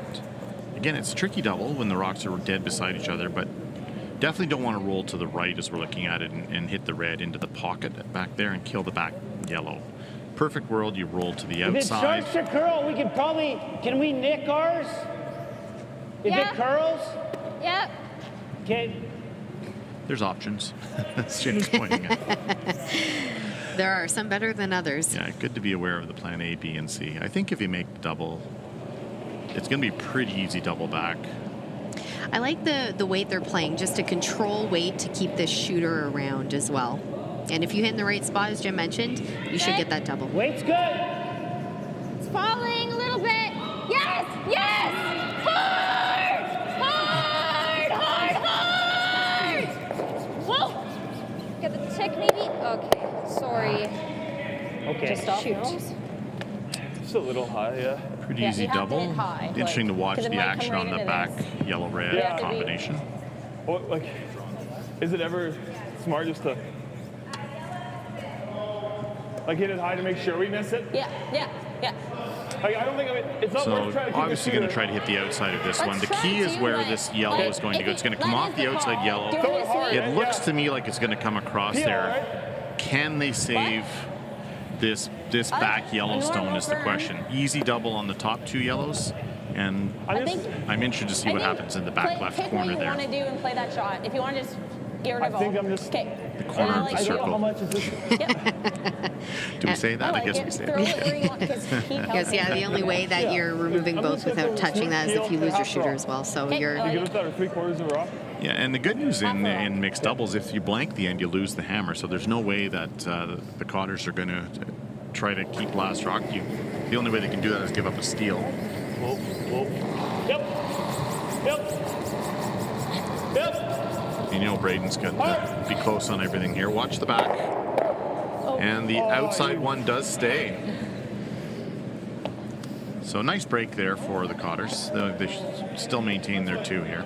S1: again, it's a tricky double when the rocks are dead beside each other, but definitely don't want to roll to the right as we're looking at it and hit the red into the pocket back there and kill the back yellow. Perfect world, you roll to the
S3: If it
S1: outside.
S3: starts to curl, we can probably, can we nick ours? If
S6: Yeah.
S3: it curls?
S6: Yep.
S3: Okay.
S1: There's options. That's Jim's pointing at.
S2: There are some better than others.
S1: Yeah, good to be aware of the plan A, B, and C. I think if you make the double, it's going to be pretty easy double back.
S2: I like the weight they're playing, just to control weight to keep this shooter around as well. And if you hit in the right spot, as Jim mentioned, you should get that double.
S3: Weight's good.
S6: It's falling a little bit. Yes! Yes! Hard! Hard! Hard! Hard! Whoa! Get the tick maybe? Okay. Sorry.
S3: Okay.
S6: Just stop.
S7: Shoot.
S5: Just a little high, yeah.
S1: Pretty
S7: Yeah,
S1: easy
S7: you have to
S1: double.
S7: hit high,
S1: Interesting to watch
S7: 'cause it
S1: the
S7: might come
S1: action
S7: right
S1: on the
S7: into
S1: back
S7: this.
S1: yellow-red
S5: Yeah.
S1: combination.
S5: Well, like, is it ever smart just to like hit it high to make sure we miss it?
S7: Yeah, yeah, yeah.
S5: Like, I don't think it's not
S1: So
S5: worth trying to keep
S1: obviously going to try to hit the outside of this one. The key is where this yellow is going to go. It's going to come off the outside yellow. It looks to me like it's going to come across there. Can they save this back Yellowstone is the question. Easy double on the top 2 yellows. And I'm interested to see what happens in the back left
S7: pick
S1: corner
S7: what you
S1: there.
S7: want to do and play that shot. If you want to just get rid of all.
S5: think I'm just
S7: okay.
S1: The corner of the
S5: I don't know
S1: circle.
S5: how much is this.
S1: Do we say that?
S7: I like
S1: guess
S7: it.
S1: we say
S7: Throw it where you want, 'cause he helps
S2: Because, yeah, the only way that you're removing both without touching that is if you lose your shooter as well. So you're...
S5: You give us that or 3/4 of a rock?
S1: Yeah, and the good news in mixed doubles, if you blank the end, you lose the hammer. So there's no way that the Cotters are going to try to keep last rock. The only way they can do that is give up a steal.
S5: Whoa, whoa. Yep. Yep. Yep.
S1: And you know Braden's going to be close on everything here. Watch the back.
S7: Oh,
S1: And the outside one does stay. So nice break there for the Cotters. They still maintain their 2 here.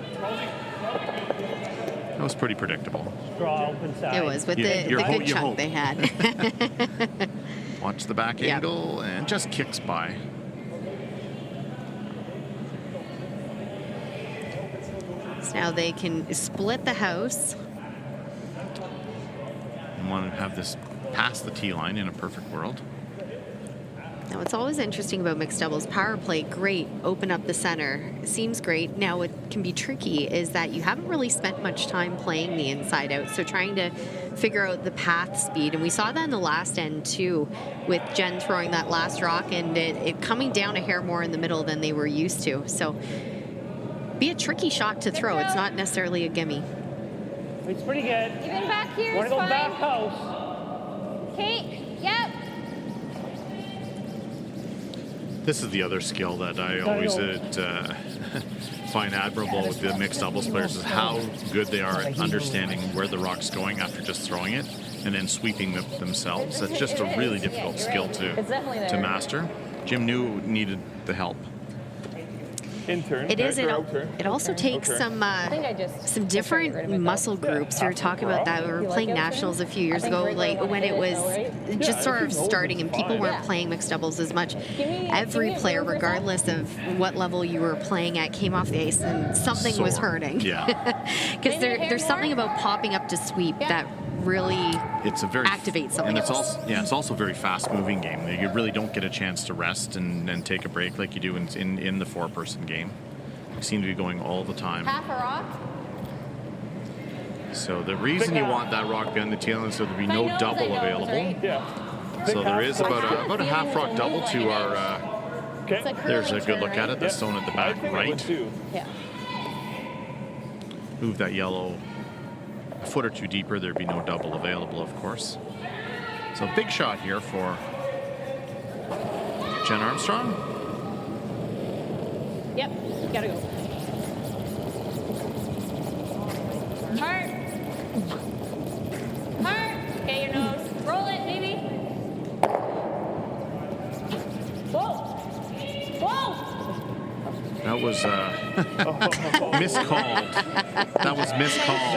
S1: That was pretty predictable.
S3: Draw open side.
S2: It was with the good chunk they had.
S1: Watch the back angle and just kicks by.
S2: So now they can split the house.
S1: And want to have this past the tee line in a perfect world.
S2: Now, what's always interesting about mixed doubles, power play, great, open up the center, seems great. Now, what can be tricky is that you haven't really spent much time playing the inside out, so trying to figure out the path speed. And we saw that in the last end, too, with Jen throwing that last rock and it coming down a hair more in the middle than they were used to. So, be a tricky shot to throw. It's not necessarily a gimme.
S3: It's pretty good.
S6: Even back here
S3: Want
S6: is
S3: to go
S6: fine.
S3: back house.
S6: Okay, yep.
S1: This is the other skill that I always find admirable with the mixed doubles players is how good they are at understanding where the rock's going after just throwing it and then sweeping themselves. That's just a really difficult skill to master. Jim knew needed the help.
S2: It is. It also takes some different muscle groups. We were talking about that. We were playing nationals a few years ago, like when it was just sort of starting and people weren't playing mixed doubles as much. Every player, regardless of what level you were playing at, came off the ice and something was hurting.
S1: Yeah.
S2: Because there's something about popping up to sweep that really activates something.
S1: And it's also a very fast-moving game. You really don't get a chance to rest and take a break like you do in the 4-person game. You seem to be going all the time.
S6: Half a rock.
S1: So the reason you want that rock behind the tail is so there'll be no double available.
S5: Right? Yeah.
S1: So there is about a half rock double to our. There's a good look at it. The stone at the back right.
S6: Yeah.
S1: Move that yellow a foot or two deeper, there'd be no double available, of course. So big shot here for Jen Armstrong.
S6: Yep, gotta go. Heart. Heart. Okay, your nose. Roll it, baby. Whoa. Whoa.
S1: That was miscalled. That was miscalled.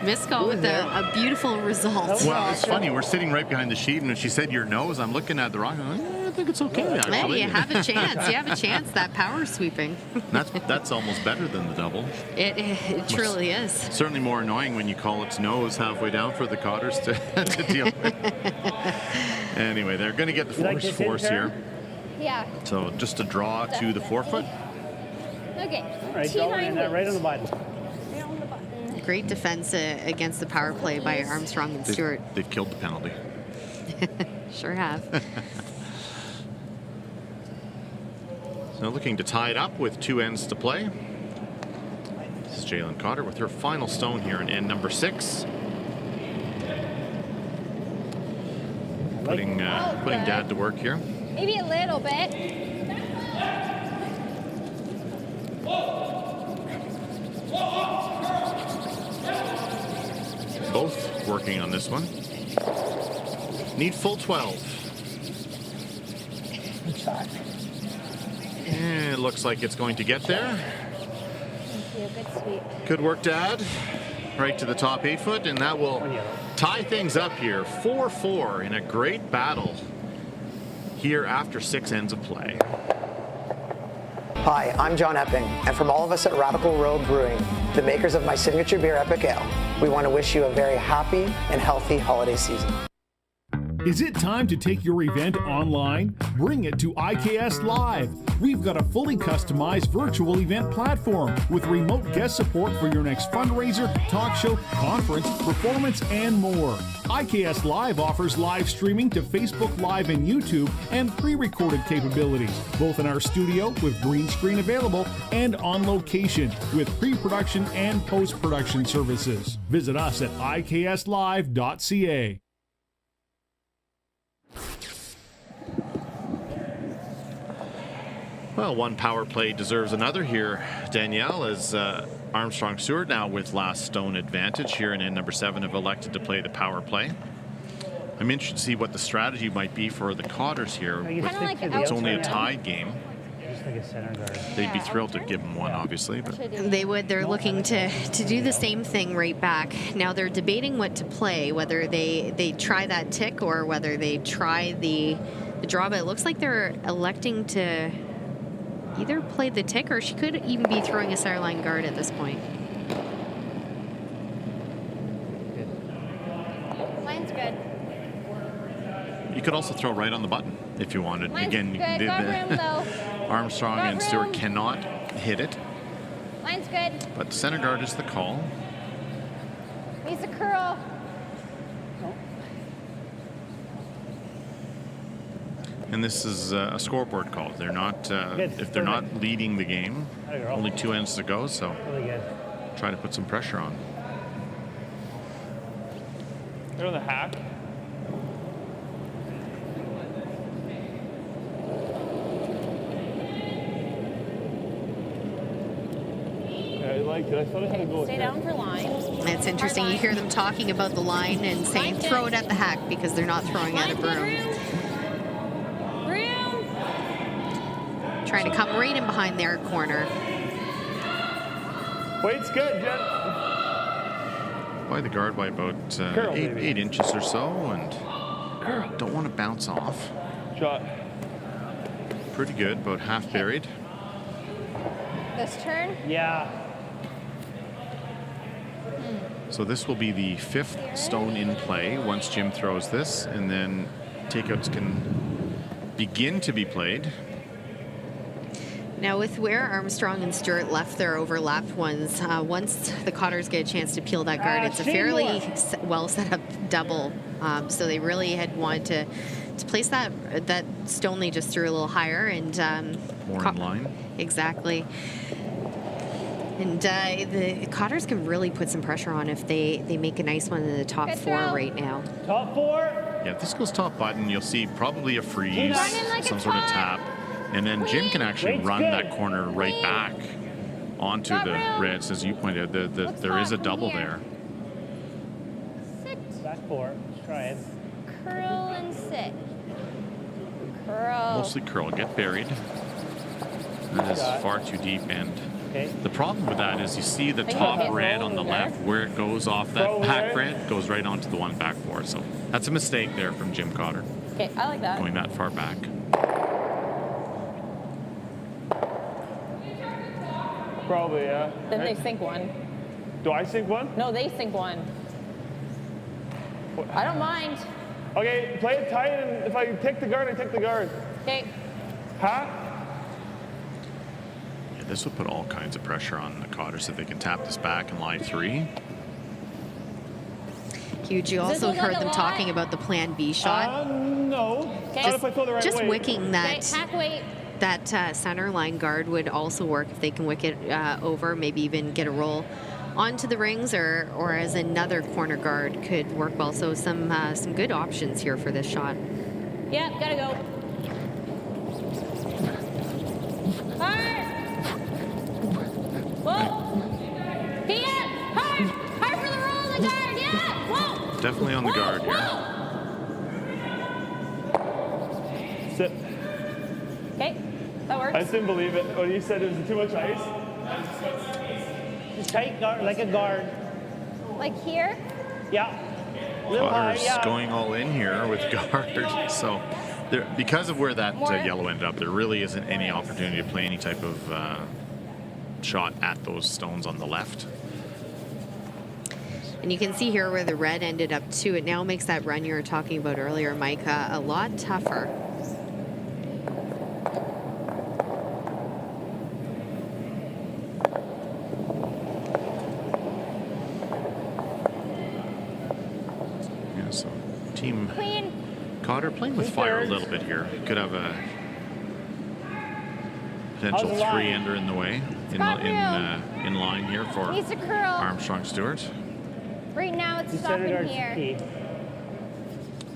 S2: Miscall with a beautiful result.
S1: Well, it's funny. We're sitting right behind the sheet, and when she said your nose, I'm looking at the rock. I'm like, I think it's okay, actually.
S2: Hey, you have a chance. You have a chance. That power sweeping.
S1: That's almost better than the double.
S2: It truly is.
S1: Certainly more annoying when you call its nose halfway down for the Cotters to deal with. Anyway, they're going to get the force here.
S6: Yeah.
S1: So just a draw to the 4-foot.
S6: Okay.
S3: All right, go in there, right on the button.
S2: Great defense against the power play by Armstrong and Stewart.
S1: They've killed the penalty.
S2: Sure have.
S1: So looking to tie it up with 2 ends to play. This is Jalen Cotter with her final stone here in end number 6. Putting Dad to work here.
S6: Maybe a little bit.
S1: Both working on this one. Need full 12.
S3: Good shot.
S1: And it looks like it's going to get there.
S6: Thank you. Good sweep.
S1: Good work, Dad. Right to the top 8-foot, and that will tie things up here. 4-4 in a great battle here after 6 ends of play.
S9: Hi, I'm John Epping, and from all of us at Radical Road Brewing, the makers of my signature beer, Epic Ale, we want to wish you a very happy and healthy holiday season.
S14: Is it time to take your event online? Bring it to IKS Live. We've got a fully customized virtual event platform with remote guest support for your next fundraiser, talk show, conference, performance, and more. IKS Live offers live streaming to Facebook Live and YouTube and pre-recorded capabilities, both in our studio with green screen available and on location with pre-production and post-production services. Visit us at ikslive.ca.
S1: Well, one power play deserves another here, Danielle, as Armstrong Stewart now with last stone advantage here in end number 7 have elected to play the power play. I'm interested to see what the strategy might be for the Cotters here.
S3: Kinda like
S1: It's only a
S3: outside.
S1: tied game.
S3: Just like a center guard.
S1: They'd be thrilled to give them one, obviously. But
S2: They would. They're looking to do the same thing right back. Now they're debating what to play, whether they try that tick or whether they try the draw. But it looks like they're electing to either play the tick, or she could even be throwing a center line guard at this point.
S4: Line's good.
S1: you could also throw right on the button if you wanted.
S4: Line's
S1: Again,
S4: good. Got room, though.
S1: Armstrong
S4: Got
S1: and Stewart
S4: room.
S1: cannot hit it,
S4: Line's good.
S1: but center guard is the call.
S4: Needs a curl.
S1: And this is a scoreboard call. They're not, if they're not leading the game, only 2 ends to go, so
S3: Really good.
S1: try to put some pressure on.
S5: They're on the hack. I liked it. I thought I had to go with
S6: Stay
S5: it.
S6: down for line.
S2: It's interesting. You hear them talking about the line and saying throw it at the hack because they're not throwing at a broom. Trying to come right in behind their corner.
S5: Weight's good, Jen.
S1: By the guard by about
S5: Curl, maybe.
S1: 8 inches or so, and don't want to bounce off.
S5: Shot.
S1: Pretty good, about half buried.
S4: This turn?
S3: Yeah.
S1: So this will be the 5th stone in play once Jim throws this, and then takeouts can begin to be played.
S2: Now, with where Armstrong and Stewart left their overlapped ones, once the Cotters get a chance to peel that guard, it's a fairly well set up double. So they really had wanted to place that stone they just threw a little higher and
S1: More in line.
S2: Exactly. And the Cotters can really put some pressure on if they make a nice one in the top 4 right now.
S3: Top 4.
S1: Yeah, if this goes top button, you'll see probably a freeze,
S4: Running like a
S1: some sort of
S4: top.
S1: tap. And then Jim can actually
S3: Weight's
S1: run
S3: good.
S1: that corner right back onto
S4: Got
S1: the
S4: room.
S1: Reds, as you pointed out. There is a
S4: hot from
S1: double
S4: here.
S1: there.
S4: Sit.
S3: Back 4. Let's try it.
S4: Curl and sit. Curl.
S1: Mostly curl, get buried. That is
S3: Shot.
S1: far too deep, and
S3: Okay.
S1: the problem with that is you see the
S6: Are you
S1: top
S6: getting
S1: red
S6: rolled
S1: on the
S6: in there?
S1: left, where it goes off that
S5: Probably.
S1: back red, goes right onto the one back 4. So that's a mistake there from Jim Cotter,
S6: Okay, I like that.
S1: going that far back.
S5: Probably, yeah.
S6: Then they sink one.
S5: Do I sink one?
S6: No, they sink one. I don't mind.
S5: Okay, play it tight, and if I take the guard, I take the guard.
S6: Okay.
S5: Huh?
S1: Yeah, this would put all kinds of pressure on the Cotters if they can tap this back in line 3.
S2: Huge. You
S6: Does this
S2: also
S6: look like
S2: heard
S6: a
S2: them
S6: lot?
S2: talking about the plan B shot.
S5: No. Not if I throw the right
S2: Just
S5: way.
S2: wicking
S6: Okay,
S2: that.
S6: hack weight.
S2: That center line guard would also work if they can wick it over, maybe even get a roll onto the rings, or as another corner guard could work well. So some good options here for this shot.
S6: Yep, gotta go. Hard. Whoa. Pia, hard. Hard for the roll of the guard. Yeah. Whoa.
S1: Definitely on the guard here.
S6: Whoa.
S5: Sit.
S6: Okay, that works.
S5: I just didn't believe it when you said it was too much ice.
S3: Just tight guard, like a guard.
S4: Like here?
S3: Yeah. Little high,
S1: Cotters
S3: yeah.
S1: going all in here with guard. So there, because of where that yellow ended up, there really isn't any opportunity to play any type of shot at those stones on the left.
S2: And you can see here where the red ended up too. It now makes that run you were talking about earlier, Mike, a lot tougher.
S1: Yeah, so team
S4: Queen.
S1: Cotter playing with fire a little bit here. Could have a potential
S3: How's the line?
S1: 3-ender in the way,
S4: got
S1: in line here for
S4: Needs a curl.
S1: Armstrong Stewart.
S4: Right now it's
S3: The center
S4: stopping
S3: guard's
S4: here.
S3: key.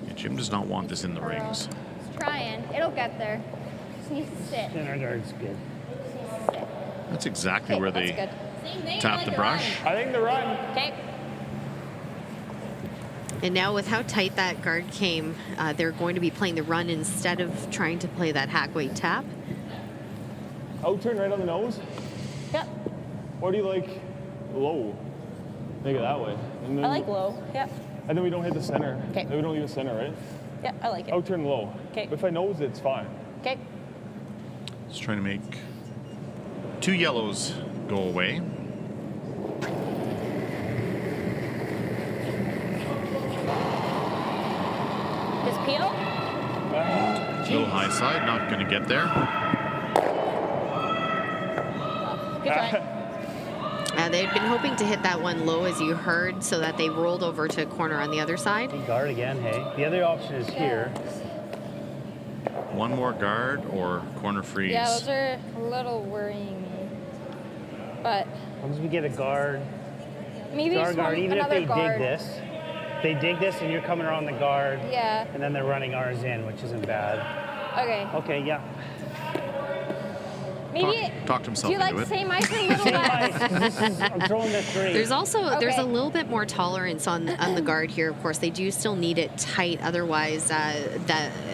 S1: Yeah, Jim does not want this in the rings.
S4: It's trying. It'll get there. Just needs to sit.
S3: Center guard's good.
S4: Just needs to sit.
S1: That's exactly
S4: Okay,
S1: where
S4: that's
S1: they
S4: good.
S6: Same thing,
S1: tap
S6: like
S1: the
S6: a
S1: brush.
S6: run.
S5: I think the run.
S6: Okay.
S2: And now with how tight that guard came, they're going to be playing the run instead of trying to play that hack weight tap.
S5: Out turn right on the nose?
S6: Yep.
S5: Or do you like low? Make it that way. And then,
S6: I like low. Yep.
S5: And then we don't hit the center.
S6: Okay.
S5: Then we don't leave the center, right?
S6: Yep, I like it.
S5: Out turn low.
S6: Okay.
S5: If I nose it, it's fine.
S6: Okay.
S1: Just trying to make 2 yellows go away.
S6: Just peel.
S1: Little high side, not going to get there.
S6: Good try.
S2: They'd been hoping to hit that one low, as you heard, so that they rolled over to corner on the other side.
S3: Guard again, hey. The other option is here.
S1: One more guard or corner freeze.
S4: Yeah, those are a little worrying me. But
S3: As long as we get a guard.
S4: maybe just
S3: Guard, even if
S4: another
S3: they
S4: guard.
S3: dig this. If they dig this and you're coming around the guard.
S4: Yeah.
S3: And then they're running ours in, which isn't bad.
S4: Okay.
S3: Okay, yeah.
S4: Maybe.
S1: Talked himself
S4: Do you like
S1: into it.
S4: same ice or little less?
S3: I'm throwing the 3.
S2: There's also there's a
S4: Okay.
S2: little bit more tolerance on the guard here. Of course, they do still need it tight. Otherwise, the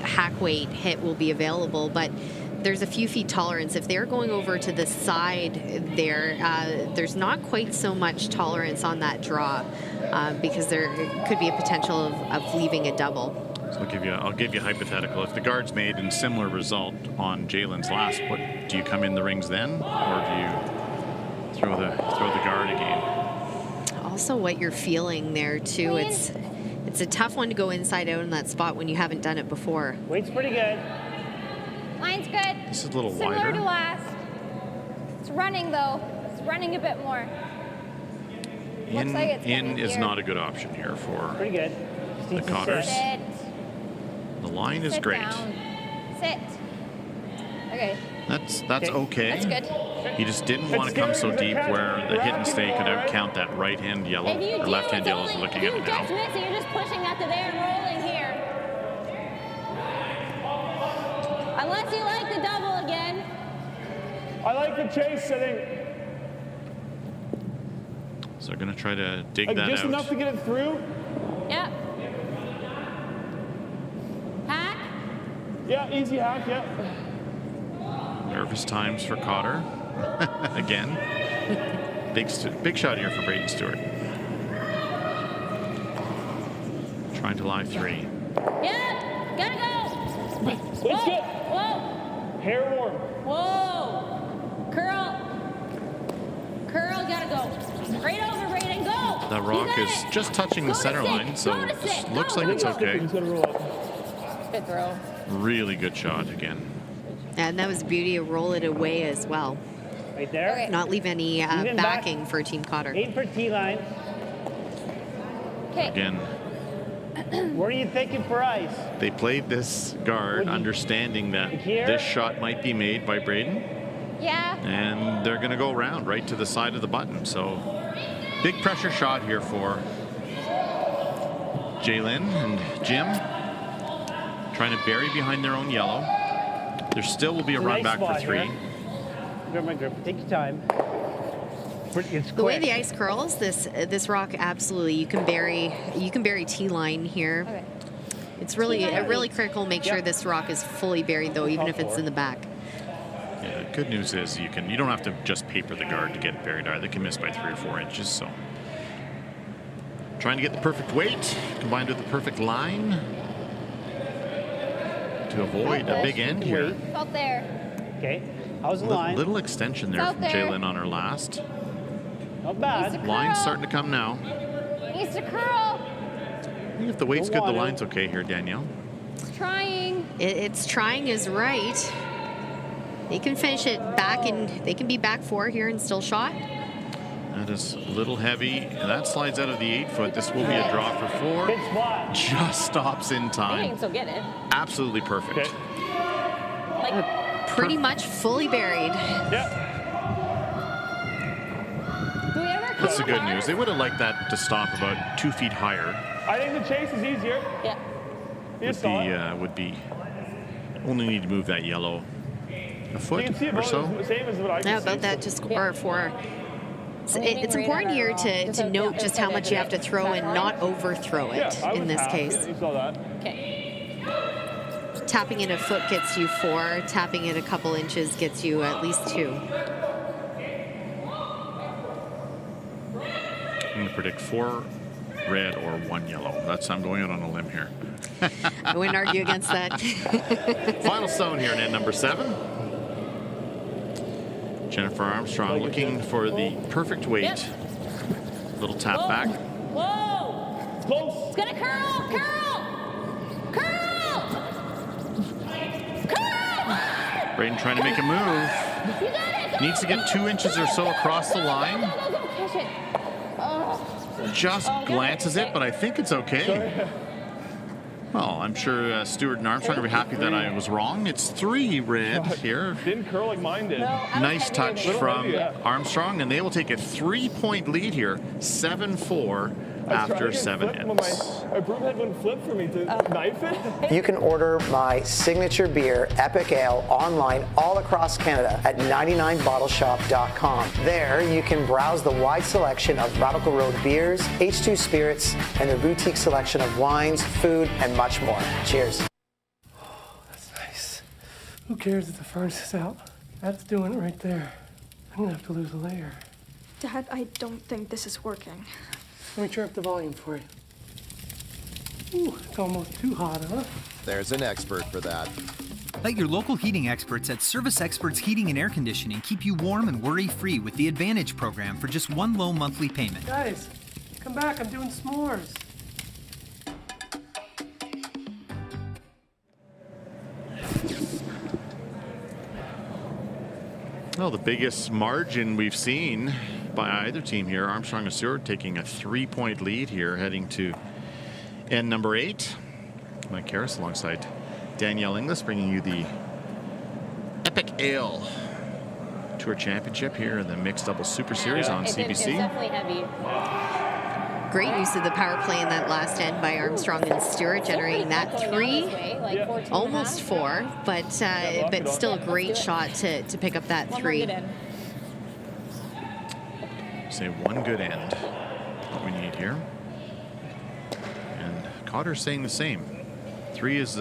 S2: hack weight hit will be available. But there's a few feet tolerance. If they're going over to the side there, there's not quite so much tolerance on that draw because there could be a potential of leaving a double.
S1: So I'll give you a hypothetical. If the guard's made in similar result on Jalen's last, do you come in the rings then, or do you throw the guard again?
S2: Also, what you're feeling there too. It's a tough one to go inside out in that spot when you haven't done it before.
S3: Weight's pretty good.
S4: Line's good.
S1: This is a little
S4: Similar
S1: wider.
S4: to last. It's running though. It's running a bit more. Looks like it's
S1: In
S4: coming
S1: is
S4: here.
S1: not a good option here for
S3: Pretty good.
S1: the Cotters.
S4: Sit.
S1: The line is
S4: Sit
S1: great.
S4: down. Sit. Okay.
S1: That's okay.
S4: That's good.
S1: You just didn't want to come so deep where the hit and stay could outcount that right hand yellow
S6: If you
S1: or
S6: do,
S1: left hand
S6: it's
S1: yellow is
S6: only-
S1: looking at
S6: you
S1: it
S6: just
S1: now.
S6: miss it, you're just pushing that to there and rolling here. Unless you like the double again.
S5: I like the chase setting.
S1: So they're going to try to dig
S5: Like
S1: that
S5: just
S1: out.
S5: enough to get it through.
S6: Yep. Hack.
S5: Yeah, easy hack, yeah.
S1: Nervous times for Cotter. Again. Big shot here for Braden Stewart. Trying to live 3.
S6: Yeah. Gotta go.
S5: Let's get
S6: Whoa.
S5: hair warm.
S6: Whoa. Curl, gotta go. Right over, Braden, go.
S1: The rock
S6: You got
S1: is
S6: it.
S1: just touching the
S6: Go to
S1: center
S6: sit.
S1: line, so
S6: Go to
S1: it
S6: sit.
S1: looks
S6: Go.
S1: like it's okay.
S5: He's gonna roll up.
S6: Good throw.
S1: Really good shot again.
S2: And that was the beauty of roll it away as well.
S3: Right there.
S4: Okay.
S2: Not leave any
S3: Even back.
S2: backing for Team Cotter.
S3: Aim for T-line.
S4: Okay.
S1: Again,
S3: What are you thinking for ice?
S1: they played this guard understanding that
S3: Here?
S1: this shot might be made by Braden,
S4: Yeah.
S1: and they're going to go around right to the side of the button. So big pressure shot here for Jalen and Jim, trying to bury behind their own yellow. There still will be a run
S3: Nice
S1: back for
S3: spot
S1: 3.
S3: here. Grab my grip. Take your time. It's
S2: The way
S3: quick.
S2: the ice curls, this rock absolutely you can bury T-line here.
S4: Okay.
S2: It's really
S3: T-line.
S2: really critical. Make sure
S3: Yep.
S2: this rock is fully buried though, even if it's in the back.
S1: Yeah, the good news is you don't have to just paper the guard to get it buried either. They can miss by 3 or 4 inches. So trying to get the perfect weight combined with the perfect line to avoid a big end here.
S4: It's out there.
S3: Okay. How's the line?
S1: Little extension there
S4: It's
S1: from
S4: out there.
S1: Jalen on her last.
S3: Not bad.
S1: Line's starting to come now.
S4: Needs to curl.
S1: I think if the weight's
S3: Don't
S1: good, the
S3: want
S1: line's okay here, Danielle.
S4: Trying.
S2: It's trying is right. They can finish it back and they can be back 4 here and still shot.
S1: That is a little heavy. And that slides out of the 8-foot. This will be a draw for 4.
S3: Good spot.
S1: Just stops in
S6: I think you
S1: time.
S6: can still get it.
S1: Absolutely perfect.
S5: Okay.
S6: Like,
S2: Pretty much fully buried.
S5: Yeah.
S6: do we ever
S1: That's the
S6: clean
S1: good
S6: cars?
S1: news. They would have liked that to stop about 2 feet higher.
S5: I think the chase is easier.
S6: Yeah.
S5: You saw it.
S1: Would be only need to move that yellow a
S5: You
S1: foot
S5: can see
S1: or
S5: about
S1: so.
S5: the same as what I can
S2: Yeah,
S5: see.
S2: about that to score 4. It's important here to note just how much you have to throw and not overthrow it in this case.
S5: You saw that.
S7: Okay.
S2: Tapping it a foot gets you 4. Tapping it a couple inches gets you at least 2.
S1: I'm going to predict 4 red or 1 yellow. I'm going out on a limb here.
S2: I wouldn't argue against that.
S1: Final stone here in end number 7. Jennifer Armstrong looking for the perfect weight.
S7: Yep.
S1: Little tap back.
S7: Whoa!
S5: Close.
S7: It's gonna curl!
S1: Braden trying to make a move.
S7: You got it!
S1: Needs to get 2 inches or so across the line.
S7: Go, catch it. Oh.
S1: Just glances it, but I think it's okay. Well, I'm sure Stewart and Armstrong will be happy that I was wrong. It's 3 red here.
S5: Didn't curl like mine did.
S1: Nice touch from Armstrong, and they will take a 3-point lead here, 7-4 after 7 ends.
S5: My broom head wouldn't flip for me to knife it.
S9: You can order my signature beer, Eppic Ale, online all across Canada at 99bottleshop.com. There, you can browse the wide selection of Radical Road beers, H2 spirits, and their boutique selection of wines, food, and much more. Cheers.
S10: Oh, that's nice. Who cares if the furnace is out? That's doing it right there. I'm gonna have to lose a layer.
S11: Dad, I don't think this is working.
S10: Let me turn up the volume for you. Ooh, it's almost too hot, huh?
S12: There's an expert for that.
S13: Let your local heating experts at Service Experts Heating and Air Conditioning keep you warm and worry-free with the Advantage program for just 1 low monthly payment.
S10: Guys, come back. I'm doing s'mores.
S1: Well, the biggest margin we've seen by either team here, Armstrong and Stewart taking a 3-point lead here, heading to end number 8. Mike Harris alongside Danielle Inglis, bringing you the Eppic Ale Tour Championship here in the Mixed Doubles Super Series on CBC.
S7: It's definitely heavy.
S2: Great use of the power play in that last end by Armstrong and Stewart, generating that 3, almost 4, but still a great shot to pick up that 3.
S1: Say 1 good end we need here. And Cotter's saying the same. 3 is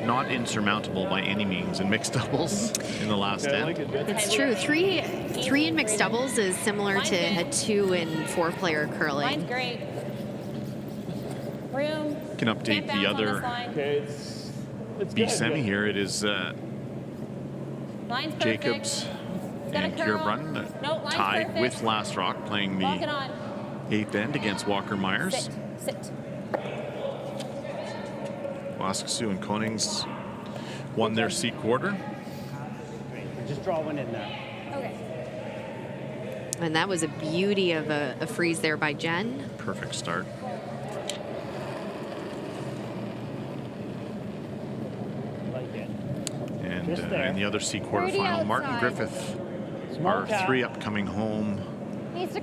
S1: not insurmountable by any means in mixed doubles in the last end.
S2: It's true. 3 in mixed doubles is similar to a 2 in 4-player curling.
S7: Mine's great. Room.
S1: Can update the other B semi here. It is Jacobs and Kierbrunn tied with Last Rock, playing the 8th end against Walker Myers.
S7: Sit.
S1: Waskesiu and Konings won their C quarter.
S3: Just draw one in there.
S7: Okay.
S2: And that was a beauty of a freeze there by Jen.
S1: Perfect start. And in the other C quarterfinal, Martin Griffith, our 3 upcoming home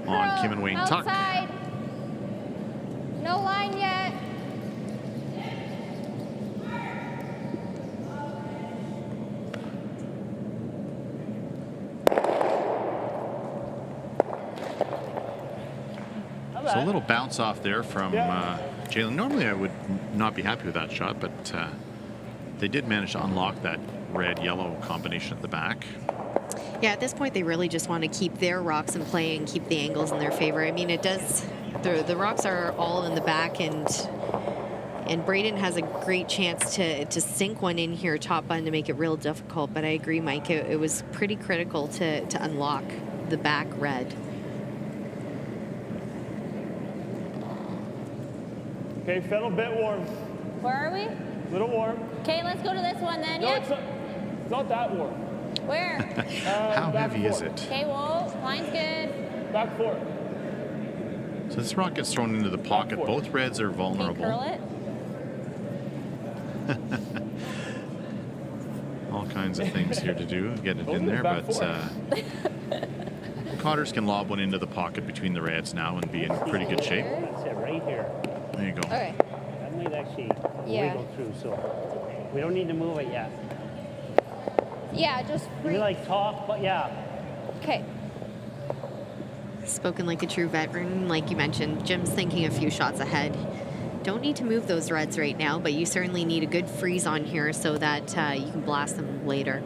S1: on Kim and Wayne Tuck.
S4: Outside. No line yet.
S1: So a little bounce off there from Jalen. Normally I would not be happy with that shot, but they did manage to unlock that red-yellow combination at the back.
S2: Yeah, at this point they really just want to keep their rocks in play and keep the angles in their favor. I mean, it does, the rocks are all in the back, and Braden has a great chance to sink one in here top bun to make it real difficult. But I agree, Mike, it was pretty critical to unlock the back red.
S5: Okay, felt a bit warm.
S7: Where are we?
S5: A little warm.
S7: Okay, let's go to this one then.
S5: No,
S7: Yeah.
S5: it's not that warm.
S7: Where?
S1: How heavy is it?
S7: Okay, well, line's good.
S5: Back 4.
S1: So this rock gets thrown into the pocket. Both reds are
S7: Okay,
S1: vulnerable.
S7: curl it.
S1: All kinds of things here to do, get it in there, but Cotters can lob one into the pocket between the reds now and be in pretty good shape.
S3: That's it, right here.
S1: There you go.
S7: Okay.
S3: That might actually
S4: Yeah.
S3: wiggle through, so we don't need to move it yet.
S4: Yeah, just
S3: Maybe like top, but yeah.
S4: Okay.
S2: Spoken like a true veteran, like you mentioned. Jim's thinking a few shots ahead. Don't need to move those reds right now, but you certainly need a good freeze on here so that you can blast them later.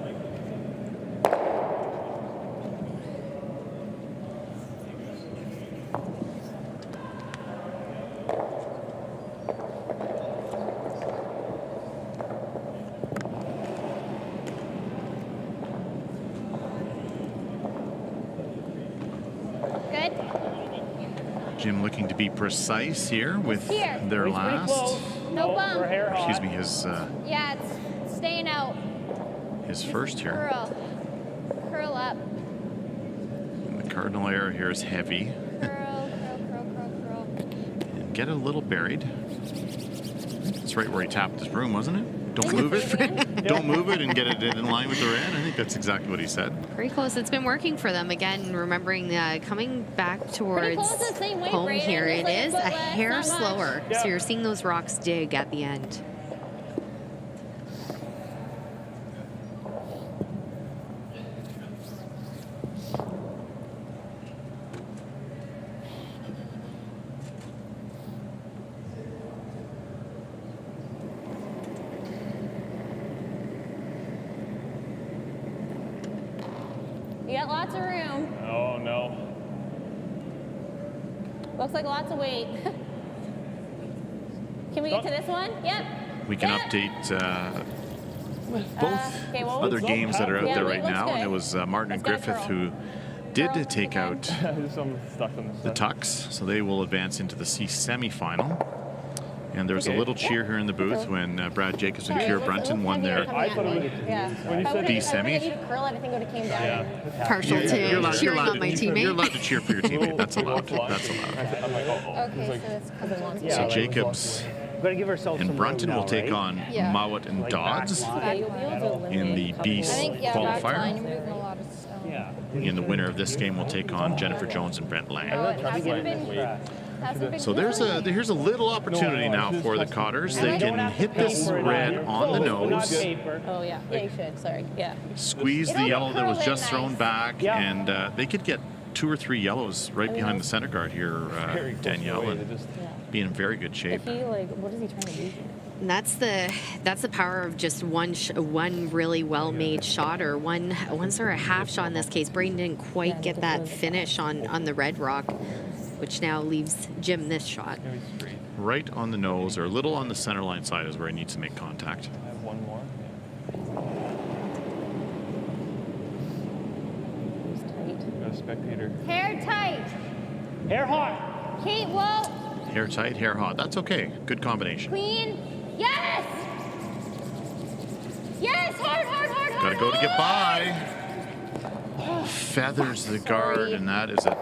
S1: Jim looking to be precise here with their last.
S4: No bump.
S1: Excuse me, his
S4: Yeah, it's staying out.
S1: his first here.
S4: Curl up.
S1: And the cardinal error here is heavy.
S4: Curl.
S1: And get a little buried. That's right where he tapped his broom, wasn't it? Don't move it. Don't move it and get it in line with the red. I think that's exactly what he said.
S2: Very close. It's been working for them. Again, remembering coming back towards home here, it is a hair slower. So you're seeing those rocks dig at the end.
S6: You got lots of room.
S5: Oh, no.
S6: Looks like lots of weight. Can we get to this one? Yep.
S1: We can update both other games that are out there right now. And it was Martin and Griffith who did take out the Tucks. So they will advance into the C semifinal. And there was a little cheer here in the booth when Brad Jacobs and Kira Brunton won their B semi.
S2: Partial to cheering on my teammate.
S1: You're allowed to cheer for your teammate. That's allowed. That's allowed. So Jacobs and Brunton will take on Mowat and Dodds in the B qualifier. And the winner of this game will take on Jennifer Jones and Brent Lang. So here's a little opportunity now for the Cotters. They can hit this red on the nose.
S6: Oh, yeah. Yeah, you should. Sorry. Yeah.
S1: Squeeze the yellow that was just thrown back, and they could get 2 or 3 yellows right behind the center guard here, Danielle, and be in very good shape.
S6: What is he trying to do here?
S2: And that's the power of just one really well-made shot, or one sort of half shot in this case. Braden didn't quite get that finish on the red rock, which now leaves Jim this shot.
S1: Right on the nose, or a little on the center line side is where he needs to make contact.
S5: I have one more. Got a spectator.
S4: Hair tight.
S3: Hair hot.
S4: Kate, whoa.
S1: Hair tight, hair hot. That's okay. Good combination.
S4: Clean. Yes. Yes, hard.
S1: Gotta go to get by. Feathers the guard, and that is a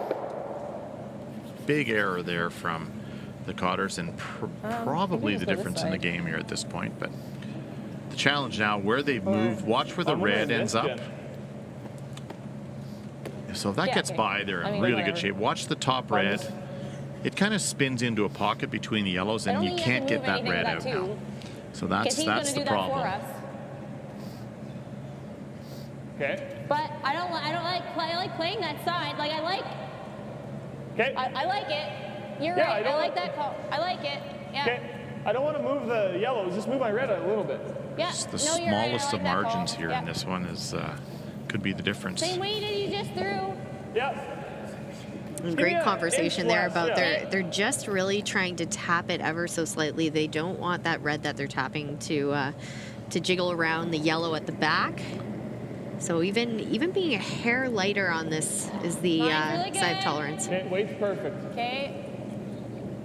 S1: big error there from the Cotters, and probably the difference in the game here at this point. But the challenge now, where they've moved, watch where the red ends up. So if that gets by, they're in really good shape. Watch the top red. It kind of spins into a pocket between the yellows, and you can't get that red out now. So that's the problem.
S5: Okay.
S6: But I like playing that side. Like I like it. You're right. I like that call. I like it. Yeah.
S5: Okay. I don't want to move the yellows. Just move my red a little bit.
S6: Yeah.
S1: It's the smallest of margins here in this one is could be the difference.
S6: Same weight that you just threw.
S5: Yeah.
S2: Great conversation there about they're just really trying to tap it ever so slightly. They don't want that red that they're tapping to jiggle around the yellow at the back. So even being a hair lighter on this is the
S6: really
S2: side of tolerance.
S5: Okay, weight's perfect.
S6: Okay.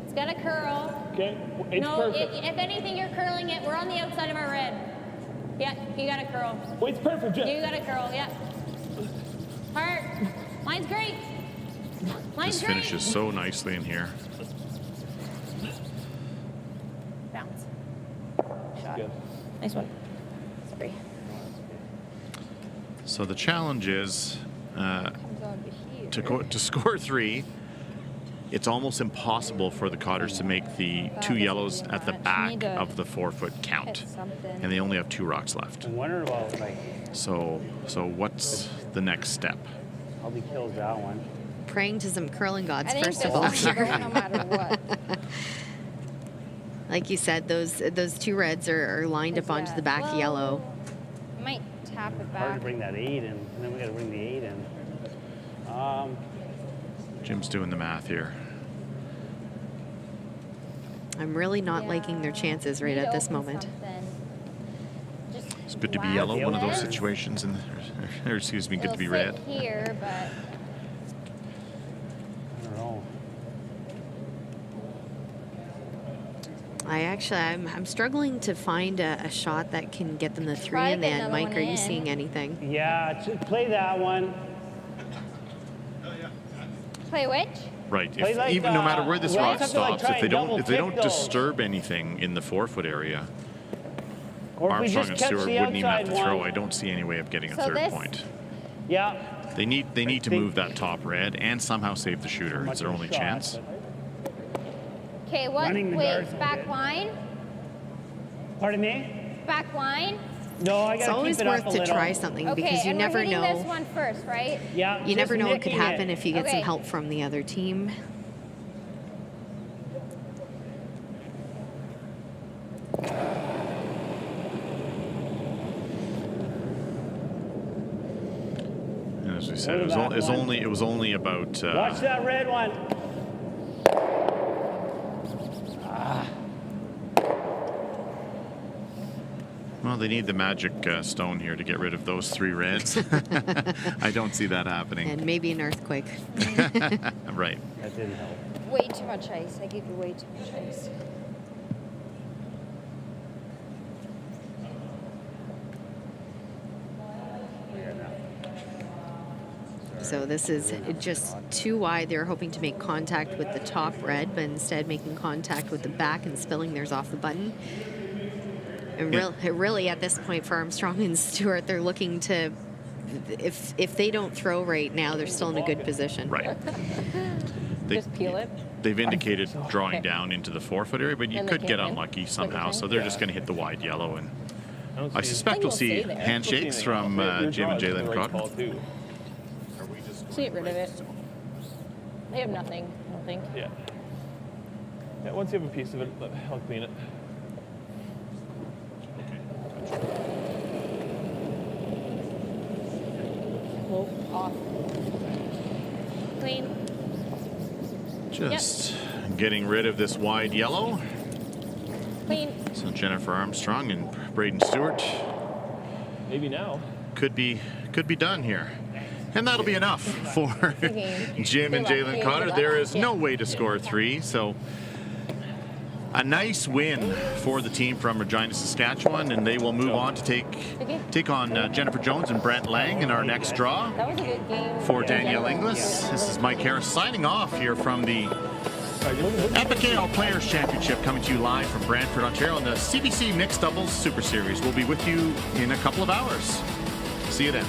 S6: It's got a curl.
S5: Okay, weight's perfect.
S6: If anything, you're curling it. We're on the outside of our red. Yeah, you got a curl.
S5: Weight's perfect, Jeff.
S6: You got a curl, yeah. Heart. Mine's great.
S1: This finishes so nicely in here.
S6: Bounce. Shot. Good. Nice one. Sorry.
S1: So the challenge is to score 3. It's almost impossible for the Cotters to make the 2 yellows at the back of the 4-foot count, and they only have 2 rocks left. So what's the next step?
S3: Probably kills that one.
S2: praying to some curling gods
S4: I think
S2: first
S4: this
S2: of all.
S4: will shoot her no matter what.
S2: Like you said, those two reds are lined up onto the back
S4: Well,
S2: yellow.
S4: Might tap it
S3: Hard to
S4: back.
S3: bring that 8 in, and then we got to bring the 8 in.
S1: Jim's doing the math here.
S2: I'm really not liking their chances right at this moment.
S1: It's good to be yellow, one of those situations, or excuse me, good to be red.
S4: Here, but
S3: I don't know.
S2: I'm struggling to find a shot that can get them the 3
S4: Try
S2: in
S4: get
S2: the end.
S4: another
S2: Mike,
S4: one
S2: are you
S4: in.
S2: seeing anything?
S3: Yeah, play that one.
S4: play which?
S1: Right.
S3: Play like,
S1: Even no matter where this
S3: well,
S1: rock
S3: something like
S1: stops,
S3: try
S1: if they
S3: and
S1: don't
S3: double kick those.
S1: disturb anything in the 4-foot area,
S3: Or if we
S1: Armstrong
S3: just
S1: and
S3: catch
S1: Stewart
S3: the
S1: wouldn't even have to
S3: outside
S1: throw.
S3: one.
S1: I don't see any way of getting a
S4: So
S1: third
S4: this-
S1: point.
S3: Yeah.
S1: They need to move that top red and somehow save the shooter. It's their only chance.
S4: Okay, what?
S3: Running the guards
S4: Wait,
S3: a
S4: back
S3: bit.
S4: line?
S3: Pardon me?
S4: Back line?
S3: No, I
S2: It's
S3: got to
S2: always
S3: keep it
S2: worth
S3: up a
S2: to
S3: little.
S2: try something
S4: Okay,
S2: because you
S4: and
S2: never
S4: we're hitting
S2: know.
S4: this one first, right?
S3: Yeah.
S2: You never
S3: just
S2: know what could
S3: nicking it.
S2: happen if you get some
S4: Okay.
S2: help from the other team.
S1: And as we said, it was only about.
S3: Watch that red one.
S1: Well, they need the magic stone here to get rid of those 3 reds. I don't see that happening.
S2: And maybe an earthquake.
S1: Right.
S3: That didn't help.
S4: Way too much ice. I gave you way too much ice.
S2: So this is just too wide. They're hoping to make contact with the top red, but instead making contact with the back and spilling theirs off the button. And really, at this point for Armstrong and Stewart, they're looking to, if they don't throw right now, they're still in a good position.
S1: Right.
S7: Just peel it.
S1: They've indicated drawing down into the 4-foot area, but you
S7: And they
S1: could get
S7: can't
S1: unlucky
S7: win.
S1: somehow. So they're just going to hit the wide yellow, and I
S5: see
S1: suspect we'll see
S7: there.
S1: handshakes from Jim and Jalen Cotter.
S7: Just get rid of it. They have nothing, I don't think.
S5: Yeah. Yeah, once you have a piece of it, I'll clean it.
S7: Well, off.
S4: Clean.
S1: Just getting rid of this wide yellow.
S4: Clean.
S1: So Jennifer Armstrong and Braden Stewart
S5: Maybe now.
S1: could be done here. And that'll be enough for Jim and Jalen Cotter. There is no way to score 3, so a nice win for the team from Regina, Saskatchewan, and they will move on to take on Jennifer Jones and Brent Lang in our next draw
S7: That was a good game.
S1: for Danielle Inglis. This is Mike Harris signing off here from the Eppic Ale Players Championship, coming to you live from Brantford, Ontario, in the CBC Mixed Doubles Super Series. We'll be with you in a couple of hours. See you then.